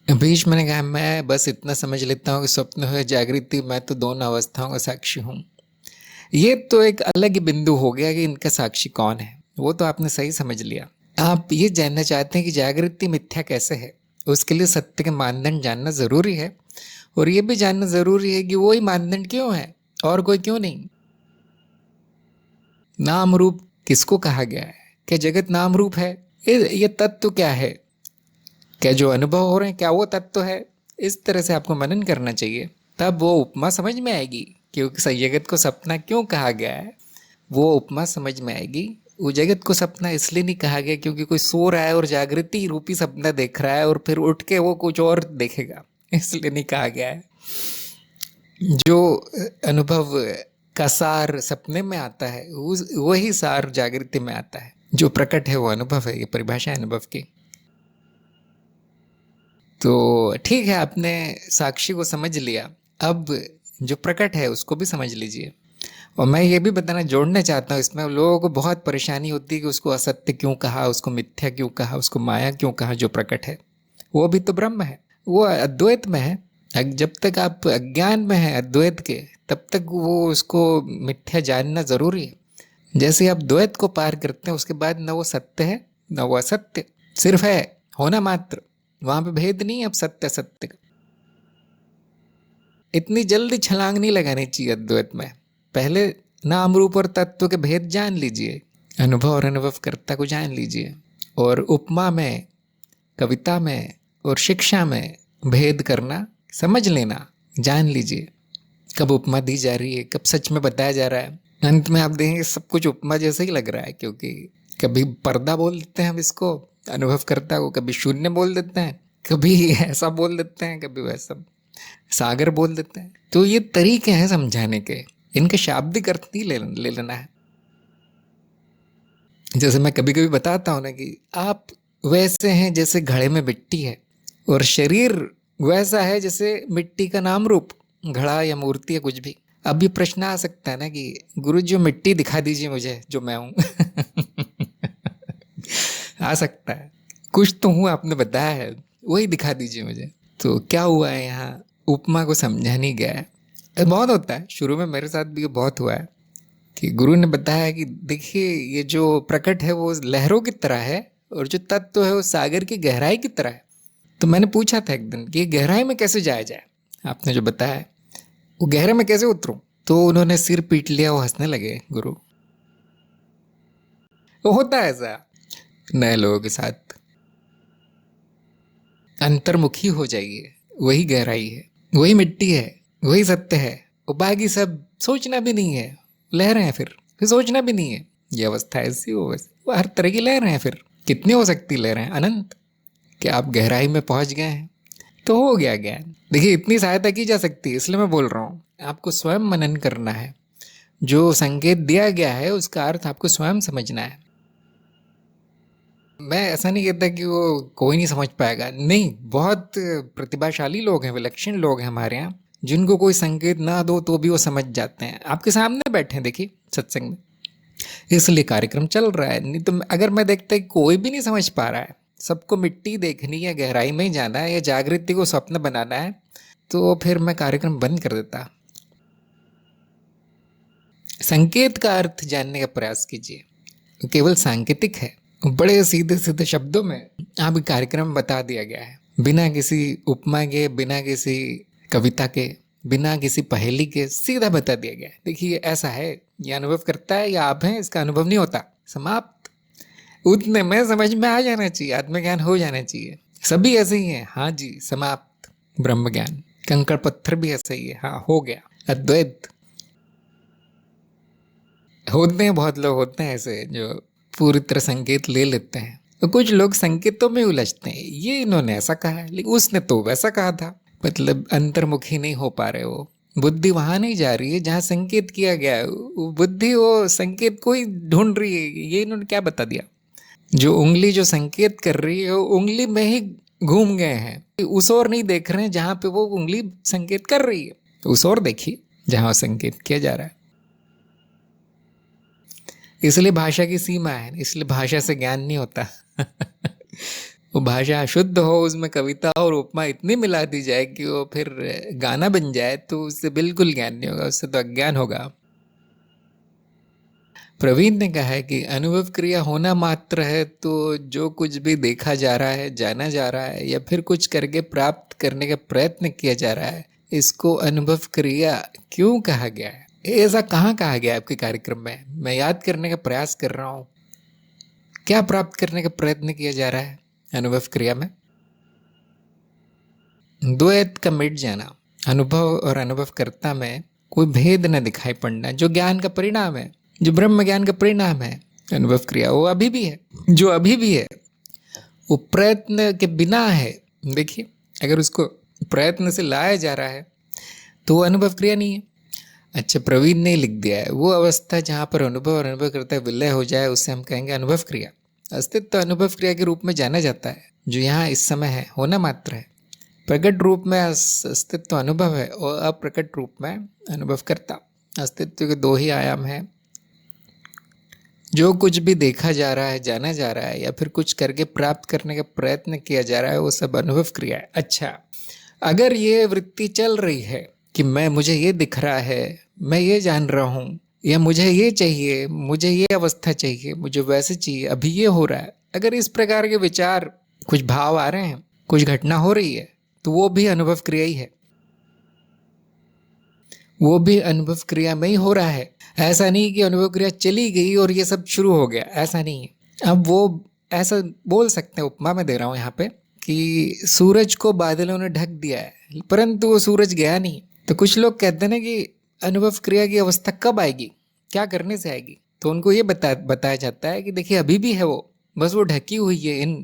भीष्म ने कहा मैं बस इतना समझ लेता हूँ कि स्वप्न हो या जागृति, मैं तो दोनों अवस्थाओं का साक्षी हूँ। ये तो एक अलग ही बिंदु हो गया कि इनका साक्षी कौन है। वो तो आपने सही समझ लिया। आप ये जानना चाहते हैं कि जागृति मिथ्या कैसे है, उसके लिए सत्य के मानदंड जानना जरूरी है, और ये भी जानना जरूरी है कि वो ही मानदंड क्यों है और कोई क्यों नहीं। नाम रूप किसको कहा गया है? क्या जगत नाम रूप है? ये तत्व क्या है? क्या जो अनुभव हो रहे हैं क्या वो तत्व है? इस तरह से आपको मनन करना चाहिए, तब वो उपमा समझ में आएगी। क्योंकि जगत को सपना क्यों कहा गया है वो उपमा समझ में आएगी। वो जगत को सपना इसलिए नहीं कहा गया क्योंकि कोई सो रहा है और जागृति रूपी सपना देख रहा है और फिर उठ के वो कुछ और देखेगा, इसलिए नहीं कहा गया है। जो अनुभव का सार सपने में आता है वही सार जागृति में आता है। जो प्रकट है वो अनुभव है। ये परिभाषा है अनुभव की। तो ठीक है, आपने साक्षी को समझ लिया, अब जो प्रकट है उसको भी समझ लीजिए। और मैं ये भी बताना जोड़ना चाहता हूँ इसमें, लोगों को बहुत परेशानी होती है कि उसको असत्य क्यों कहा, उसको मिथ्या क्यों कहा, उसको माया क्यों कहा। जो प्रकट है वो भी तो ब्रह्म है, वो अद्वैत में है। जब तक आप अज्ञान में हैं अद्वैत के, तब तक वो उसको मिथ्या जानना जरूरी है। जैसे आप द्वैत को पार करते हैं उसके बाद न वो सत्य है न वो असत्य, सिर्फ है होना मात्र। वहां पे भेद नहीं है अब सत्य असत्य का। इतनी जल्दी छलांग नहीं लगानी चाहिए अद्वैत में। पहले नाम रूप और तत्व के भेद जान लीजिए, अनुभव और अनुभवकर्ता को जान लीजिए, और उपमा में, कविता में और शिक्षा में भेद करना समझ लेना, जान लीजिए। कब उपमा दी जा रही है, कब सच में बताया जा रहा है। अंत में आप देखेंगे सब कुछ उपमा जैसा ही लग रहा है, क्योंकि कभी पर्दा बोल देते हैं हम इसको अनुभवकर्ता को, कभी शून्य बोल देते हैं, कभी ऐसा बोल देते हैं, कभी वैसा सागर बोल देते हैं। तो ये तरीके हैं समझाने के, इनके शाब्दिक अर्थ नहीं ले लेना है। जैसे मैं कभी कभी बताता हूँ ना कि आप वैसे हैं जैसे घड़े में मिट्टी है, और शरीर वैसा है जैसे मिट्टी का नाम रूप, घड़ा या मूर्ति या कुछ भी। अब ये प्रश्न आ सकता है ना कि गुरु जी मिट्टी दिखा दीजिए मुझे जो मैं हूं। आ सकता है, कुछ तो हूं आपने बताया है, वही दिखा दीजिए मुझे। तो क्या हुआ है यहाँ, उपमा को समझा नहीं गया है। बहुत होता है, शुरू में मेरे साथ भी बहुत हुआ है कि गुरु ने बताया कि देखिए ये जो प्रकट है वो लहरों की तरह है, और जो तत्व है वो सागर की गहराई की तरह है। तो मैंने पूछा था एक दिन कि गहराई में कैसे जाया जाए, आपने जो बताया है वो गहरे में कैसे उतरूं। तो उन्होंने सिर पीट लिया, वो हंसने लगे गुरु। वो होता है ऐसा नए लोगों के साथ। अंतर्मुखी हो जाइए, वही गहराई है, वही मिट्टी है, वही सत्य है। और बाकी सब सोचना भी नहीं है, लहरें हैं। फिर सोचना भी नहीं है। ये अवस्था ऐसी हो वैसी, वो हर तरह की लहरें हैं। फिर कितनी हो सकती लहरें, अनंत। कि आप गहराई में पहुंच गए हैं तो हो गया ज्ञान। देखिए इतनी सहायता की जा सकती है, इसलिए मैं बोल रहा हूँ आपको स्वयं मनन करना है। जो संकेत दिया गया है उसका अर्थ आपको स्वयं समझना है। मैं ऐसा नहीं कहता कि वो कोई नहीं समझ पाएगा, नहीं, बहुत प्रतिभाशाली लोग हैं, विलक्षण लोग हैं हमारे यहाँ जिनको कोई संकेत ना दो तो भी वो समझ जाते हैं, आपके सामने बैठे हैं देखिए सत्संग में, इसलिए कार्यक्रम चल रहा है। नहीं तो अगर मैं देखता कि कोई भी नहीं समझ पा रहा है, सबको मिट्टी देखनी है, गहराई में ही जाना है, या जागृति को स्वप्न बनाना है, तो फिर मैं कार्यक्रम बंद कर देता। संकेत का अर्थ जानने का प्रयास कीजिए, केवल सांकेतिक है, बड़े सीधे सीधे शब्दों में आप कार्यक्रम बता दिया गया है, बिना किसी उपमा के, बिना किसी कविता के, बिना किसी पहेली के, सीधा बता दिया गया है। देखिए ऐसा है, ये अनुभव करता है या आप हैं, इसका अनुभव नहीं होता, समाप्त। उतने में समझ में आ जाना चाहिए, आत्मज्ञान हो जाना चाहिए। सभी ऐसे ही हैं, हाँ जी, समाप्त, ब्रह्म ज्ञान। कंकड़ पत्थर भी ऐसे ही है, हाँ हो गया, अद्वैत। होते हैं, बहुत लोग होते हैं ऐसे जो पूरी तरह संकेत ले लेते हैं, तो कुछ लोग संकेतों में उलझते हैं, ये इन्होंने ऐसा कहा है लेकिन उसने तो वैसा कहा था, मतलब अंतर्मुखी नहीं हो पा रहे हो। बुद्धि वहां नहीं जा रही है जहां संकेत किया गया है, बुद्धि वो संकेत को ही ढूंढ रही है। ये इन्होंने क्या बता दिया, जो उंगली जो संकेत कर रही है वो उंगली में ही घूम गए हैं, उस ओर नहीं देख रहे हैं जहां पे वो उंगली संकेत कर रही है, उस ओर देखिए जहां संकेत किया जा रहा है। इसलिए भाषा की सीमा है, इसलिए भाषा से ज्ञान नहीं होता। वो भाषा अशुद्ध हो, उसमें कविता और उपमा इतनी मिला दी जाए कि वो फिर गाना बन जाए, तो उससे बिल्कुल ज्ञान नहीं होगा, उससे तो अज्ञान होगा। प्रवीण ने कहा है कि अनुभव क्रिया होना मात्र है, तो जो कुछ भी देखा जा रहा है, जाना जा रहा है, या फिर कुछ करके प्राप्त करने का प्रयत्न किया जा रहा है, इसको अनुभव क्रिया क्यों कहा गया है? ऐसा कहाँ कहा गया आपके कार्यक्रम में? मैं याद करने का प्रयास कर रहा हूँ, क्या प्राप्त करने का प्रयत्न किया जा रहा है अनुभव क्रिया में? द्वैत का मिट जाना, अनुभव और अनुभवकर्ता में कोई भेद न दिखाई पड़ना, जो ज्ञान का परिणाम है, जो ब्रह्म ज्ञान का परिणाम है। अनुभव क्रिया वो अभी भी है, जो अभी भी है वो प्रयत्न के बिना है। देखिए अगर उसको प्रयत्न से लाया जा रहा है तो वो अनुभव क्रिया नहीं है। अच्छा, प्रवीण ने लिख दिया है, वो अवस्था जहाँ पर अनुभव और अनुभव करता विलय हो जाए उसे हम कहेंगे अनुभव क्रिया। अस्तित्व अनुभव क्रिया के रूप में जाना जाता है, जो यहाँ इस समय है, होना मात्र है। प्रकट रूप में अस्तित्व अनुभव है और अप्रकट रूप में अनुभव करता। अस्तित्व के दो ही आयाम हैं, जो कुछ भी देखा जा रहा है, जाना जा रहा है, या फिर कुछ करके प्राप्त करने का प्रयत्न किया जा रहा है, वो सब अनुभव क्रिया है। अच्छा, अगर ये वृत्ति चल रही है कि मुझे ये दिख रहा है, मैं ये जान रहा हूँ, या मुझे ये चाहिए, मुझे ये अवस्था चाहिए, मुझे वैसे चाहिए, अभी ये हो रहा है, अगर इस प्रकार के विचार, कुछ भाव आ रहे हैं, कुछ घटना हो रही है, तो वो भी अनुभव क्रिया ही है, वो भी अनुभव क्रिया में ही हो रहा है। ऐसा नहीं कि अनुभव क्रिया चली गई और ये सब शुरू हो गया, ऐसा नहीं है। अब वो ऐसा बोल सकते हैं, उपमा में दे रहा हूँ यहाँ पे, कि सूरज को बादलों ने ढक दिया है परंतु वो सूरज गया नहीं। तो कुछ लोग कहते हैं ना कि अनुभव क्रिया की अवस्था कब आएगी, क्या करने से आएगी, तो उनको ये बताया जाता है कि देखिए अभी भी है वो, बस वो ढकी हुई है इन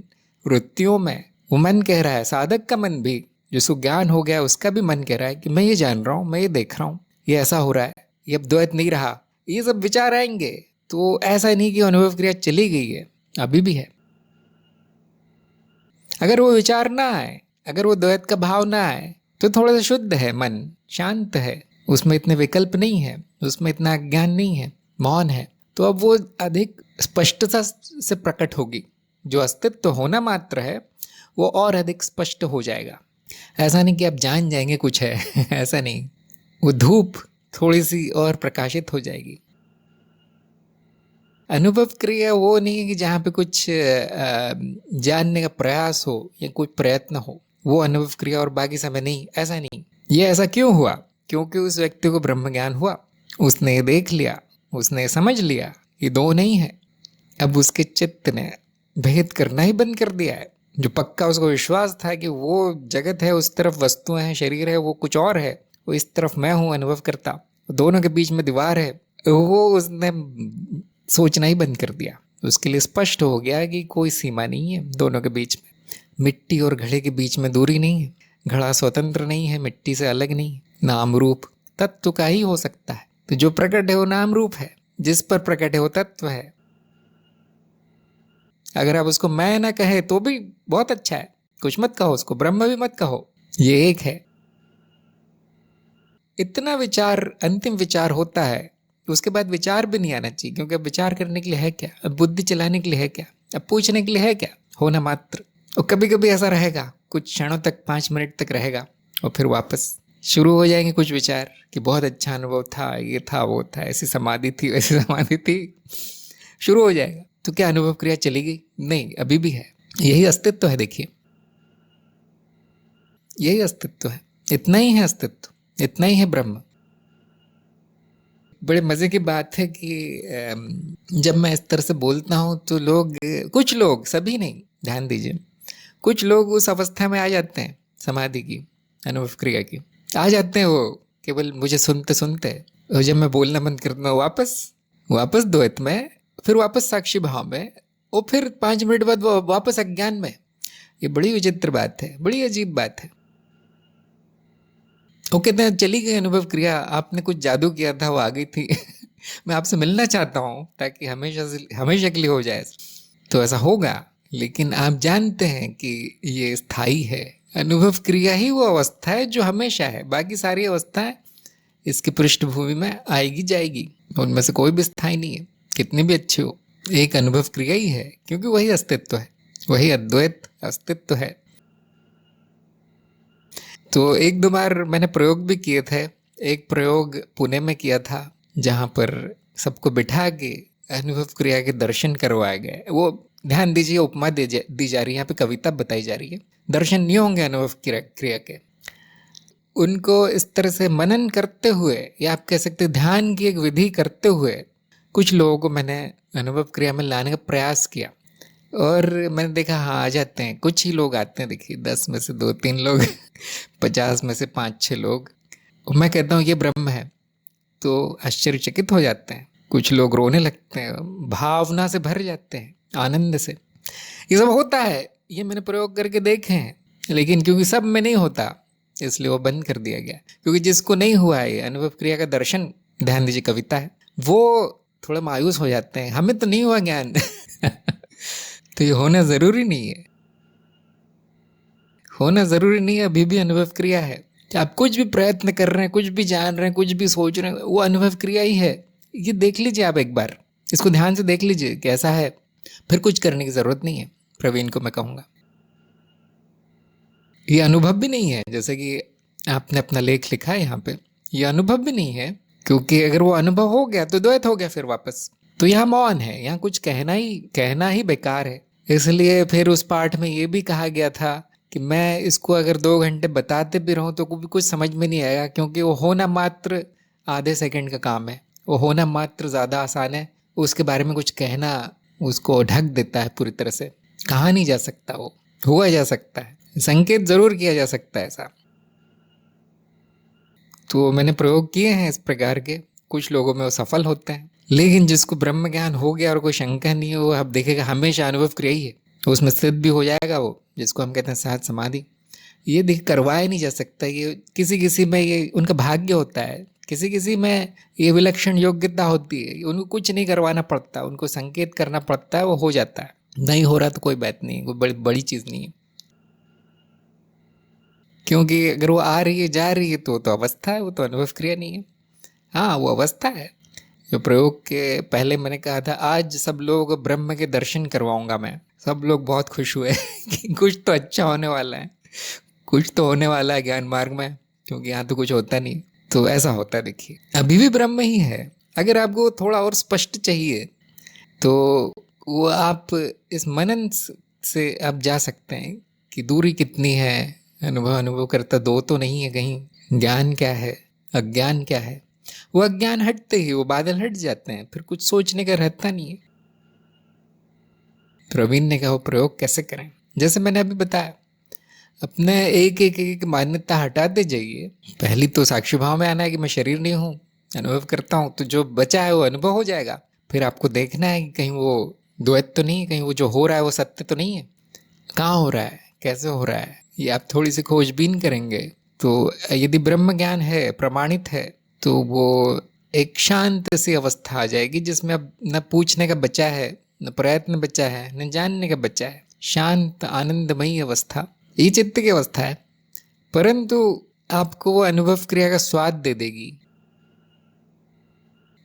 वृत्तियों में। वो मन कह रहा है, साधक का मन भी, जिसको ज्ञान हो गया उसका भी मन कह रहा है कि मैं ये जान रहा हूँ, मैं ये देख रहा हूँ, ये ऐसा हो रहा है, ये अब द्वैत नहीं रहा, ये सब विचार आएंगे। तो ऐसा नहीं कि अनुभव क्रिया चली गई है, अभी भी है। अगर वो विचार ना आए, अगर वो द्वैत का भाव ना आए, तो थोड़ा सा शुद्ध है मन, शांत है, उसमें इतने विकल्प नहीं है, उसमें इतना अज्ञान नहीं है, मौन है, तो अब वो अधिक स्पष्टता से प्रकट होगी। जो अस्तित्व होना मात्र है वो और अधिक स्पष्ट हो जाएगा। ऐसा नहीं कि आप जान जाएंगे कुछ है ऐसा नहीं, वो धूप थोड़ी सी और प्रकाशित हो जाएगी। अनुभव क्रिया वो नहीं है कि जहाँ पे कुछ जानने का प्रयास हो या कुछ प्रयत्न हो, वो अनुभव क्रिया, और बाकी समय नहीं, ऐसा नहीं। ये ऐसा क्यों हुआ? क्योंकि उस व्यक्ति को ब्रह्म ज्ञान हुआ, उसने देख लिया, उसने समझ लिया ये दो नहीं है। अब उसके चित्त ने भेद करना ही बंद कर दिया है। जो पक्का उसको विश्वास था कि वो जगत है, उस तरफ वस्तुएं हैं, शरीर है, वो कुछ और है, वो इस तरफ मैं हूँ अनुभव करता, दोनों के बीच में दीवार है, वो उसने सोचना ही बंद कर दिया। उसके लिए स्पष्ट हो गया कि कोई सीमा नहीं है दोनों के बीच में, मिट्टी और घड़े के बीच में दूरी नहीं है, घड़ा स्वतंत्र नहीं है, मिट्टी से अलग नहीं है, नाम रूप तत्व का ही हो सकता है। तो जो प्रकट है वो नाम रूप है, जिस पर प्रकट है वो तत्व है। अगर आप उसको मैं ना कहे तो भी बहुत अच्छा है, कुछ मत कहो उसको, ब्रह्म भी मत कहो, ये एक है। इतना विचार, अंतिम विचार होता है, उसके बाद विचार भी नहीं आना चाहिए, क्योंकि अब विचार करने के लिए है क्या, अब बुद्धि चलाने के लिए है क्या, अब पूछने के लिए है क्या, होना मात्र। और कभी कभी ऐसा रहेगा, कुछ क्षणों तक, 5 मिनट तक रहेगा, और फिर वापस शुरू हो जाएंगे कुछ विचार कि बहुत अच्छा अनुभव था, ये था, वो था, ऐसी समाधि थी, वैसी समाधि थी, शुरू हो जाएगा। तो क्या अनुभव क्रिया चली गई? नहीं, अभी भी है। यही अस्तित्व है, देखिए, यही अस्तित्व है, इतना ही है अस्तित्व, इतना ही है ब्रह्म। बड़े मजे की बात है कि जब मैं इस तरह से बोलता हूँ तो लोग, कुछ लोग, सभी नहीं, ध्यान दीजिए, कुछ लोग उस अवस्था में आ जाते हैं समाधि की, अनुभव क्रिया की, आ जाते हैं वो केवल मुझे सुनते सुनते। और जब मैं बोलना बंद करता हूँ, वापस द्वैत में, फिर वापस साक्षी भाव में, और फिर 5 मिनट बाद वो वापस अज्ञान में। ये बड़ी विचित्र बात है, बड़ी अजीब बात है। वो कहते हैं चली गई अनुभव क्रिया, आपने कुछ जादू किया था, वो आ गई थी। मैं आपसे मिलना चाहता हूँ ताकि हमेशा के लिए हो जाए। तो ऐसा होगा, लेकिन आप जानते हैं कि ये स्थायी है। अनुभव क्रिया ही वो अवस्था है जो हमेशा है, बाकी सारी अवस्थाएं इसकी पृष्ठभूमि में आएगी जाएगी, उनमें से कोई भी स्थायी नहीं है, कितनी भी अच्छी हो। एक अनुभव क्रिया ही है, क्योंकि वही अस्तित्व है, वही अद्वैत अस्तित्व है। तो 1-2 बार मैंने प्रयोग भी किए थे। एक प्रयोग पुणे में किया था, जहाँ पर सबको बिठा के अनुभव क्रिया के दर्शन करवाए गए। वो ध्यान दीजिए, उपमा दी जा रही है, यहाँ पे कविता बताई जा रही है, दर्शन नहीं होंगे अनुभव क्रिया के। उनको इस तरह से मनन करते हुए, या आप कह सकते ध्यान की एक विधि करते हुए, कुछ लोगों को मैंने अनुभव क्रिया में लाने का प्रयास किया, और मैंने देखा हाँ आ जाते हैं, कुछ ही लोग आते हैं। देखिए 10 में से 2-3 लोग, 50 में से 5-6 लोग। मैं कहता हूँ ये ब्रह्म है, तो आश्चर्यचकित हो जाते हैं, कुछ लोग रोने लगते हैं, भावना से भर जाते हैं, आनंद से। ये सब होता है, ये मैंने प्रयोग करके देखे हैं, लेकिन क्योंकि सब में नहीं होता इसलिए वो बंद कर दिया गया। क्योंकि जिसको नहीं हुआ है अनुभव क्रिया का दर्शन, ध्यान दीजिए कविता है, वो थोड़ा मायूस हो जाते हैं, हमें तो नहीं हुआ ज्ञान। तो ये होना जरूरी नहीं है, होना जरूरी नहीं है, अभी भी अनुभव क्रिया है। आप कुछ भी प्रयत्न कर रहे हैं, कुछ भी जान रहे हैं, कुछ भी सोच रहे हैं, वो अनुभव क्रिया ही है। ये देख लीजिए आप एक बार, इसको ध्यान से देख लीजिए कैसा है, फिर कुछ करने की जरूरत नहीं है। प्रवीण को मैं कहूँगा ये अनुभव भी नहीं है, जैसे कि आपने अपना लेख लिखा है यहाँ पे, ये अनुभव भी नहीं है, क्योंकि अगर वो अनुभव हो गया तो द्वैत हो गया फिर वापस। तो यहाँ मौन है, यहाँ कुछ कहना ही बेकार है। इसलिए फिर उस पाठ में ये भी कहा गया था कि मैं इसको अगर 2 घंटे बताते भी रहूं तो भी कुछ समझ में नहीं आएगा, क्योंकि वो होना मात्र आधे सेकंड का काम है, वो होना मात्र ज़्यादा आसान है, उसके बारे में कुछ कहना उसको ढक देता है पूरी तरह से। कहा नहीं जा सकता, वो हुआ जा सकता है, संकेत जरूर किया जा सकता है ऐसा। तो मैंने प्रयोग किए हैं इस प्रकार के, कुछ लोगों में वो सफल होते हैं, लेकिन जिसको ब्रह्म ज्ञान हो गया और कोई शंका नहीं है, वो अब देखेगा हमेशा अनुभव क्रिया ही है, उसमें सिद्ध भी हो जाएगा वो, जिसको हम कहते हैं सहज समाधि। ये देख करवाया नहीं जा सकता, ये किसी किसी में ये उनका भाग्य होता है, किसी किसी में ये विलक्षण योग्यता होती है, उनको कुछ नहीं करवाना पड़ता, उनको संकेत करना पड़ता है, वो हो जाता है। नहीं हो रहा तो कोई बात नहीं, कोई बड़ी चीज़ नहीं है, क्योंकि अगर वो आ रही है जा रही है तो अवस्था है, वो तो अनुभव क्रिया नहीं है। हाँ वो अवस्था है। जो प्रयोग के पहले मैंने कहा था, आज सब लोग ब्रह्म के दर्शन करवाऊंगा मैं, सब लोग बहुत खुश हुए कि कुछ तो अच्छा होने वाला है, कुछ तो होने वाला है ज्ञान मार्ग में, क्योंकि यहाँ तो कुछ होता नहीं। तो ऐसा होता है, देखिए अभी भी ब्रह्म ही है। अगर आपको थोड़ा और स्पष्ट चाहिए तो वो आप इस मनन से आप जा सकते हैं कि दूरी कितनी है, अनुभव करता दो तो नहीं है कहीं, ज्ञान क्या है, अज्ञान क्या है। वो अज्ञान हटते ही वो बादल हट जाते हैं, फिर कुछ सोचने का रहता नहीं है। प्रवीण ने कहा वो प्रयोग कैसे करें, जैसे मैंने अभी बताया, अपने एक मान्यता हटाते जाइए। पहली तो साक्षी भाव में आना है कि मैं शरीर नहीं हूँ, अनुभव करता हूँ, तो जो बचा है वो अनुभव हो जाएगा। फिर आपको देखना है कि कहीं वो द्वैत तो नहीं है, कहीं वो जो हो रहा है वो सत्य तो नहीं है, कहाँ हो रहा है, कैसे हो रहा है, ये आप थोड़ी सी खोजबीन करेंगे। तो यदि ब्रह्म ज्ञान है, प्रमाणित है, तो वो एक शांत सी अवस्था आ जाएगी, जिसमें अब न पूछने का बचा है, न प्रयत्न बचा है, न जानने का बचा है। शांत आनंदमयी अवस्था, ये चित्त की अवस्था है। परंतु आपको वो अनुभव क्रिया का स्वाद दे देगी।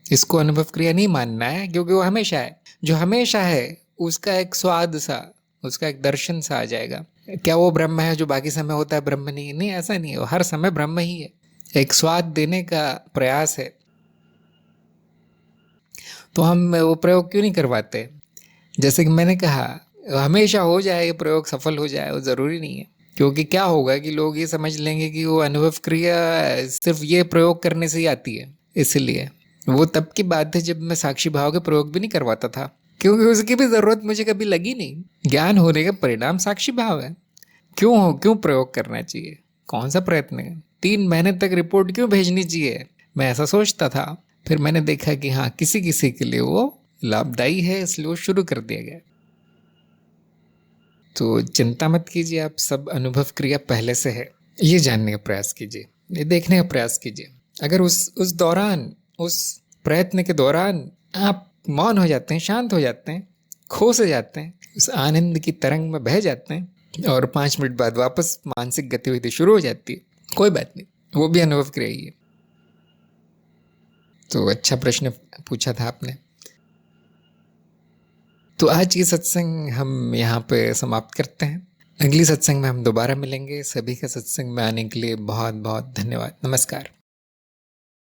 इसको अनुभव क्रिया नहीं मानना है, क्योंकि वो हमेशा है। जो हमेशा है उसका एक स्वाद सा, उसका एक दर्शन सा आ जाएगा। क्या वो ब्रह्म है जो बाकी समय होता है ब्रह्म नहीं? नहीं, ऐसा नहीं है। वो हर समय ब्रह्म ही है। एक स्वाद देने का प्रयास है। तो हम वो प्रयोग क्यों नहीं करवाते? जैसे कि मैंने कहा, हमेशा हो जाए ये प्रयोग, सफल हो जाए, वो ज़रूरी नहीं है। क्योंकि क्या होगा कि लोग ये समझ लेंगे कि वो अनुभव क्रिया सिर्फ ये प्रयोग करने से ही आती है। इसलिए वो तब की बात है जब मैं साक्षी भाव के प्रयोग भी नहीं करवाता था, क्योंकि उसकी भी ज़रूरत मुझे कभी लगी नहीं। ज्ञान होने का परिणाम साक्षी भाव है। क्यों प्रयोग करना चाहिए? कौन सा प्रयत्न है? 3 महीने तक रिपोर्ट क्यों भेजनी चाहिए? मैं ऐसा सोचता था। फिर मैंने देखा कि हाँ, किसी किसी के लिए वो लाभदायी है, इसलिए वो शुरू कर दिया गया। तो चिंता मत कीजिए, आप सब अनुभव क्रिया पहले से है। ये जानने का प्रयास कीजिए, ये देखने का प्रयास कीजिए। अगर उस दौरान, उस प्रयत्न के दौरान आप मौन हो जाते हैं, शांत हो जाते हैं, खो से जाते हैं, उस आनंद की तरंग में बह जाते हैं, और 5 मिनट बाद वापस मानसिक गतिविधि शुरू हो जाती है, कोई बात नहीं, वो भी अनुभव क्रिया ही है। तो अच्छा प्रश्न पूछा था आपने। तो आज की सत्संग हम यहाँ पे समाप्त करते हैं। अगली सत्संग में हम दोबारा मिलेंगे। सभी का सत्संग में आने के लिए बहुत बहुत धन्यवाद। नमस्कार।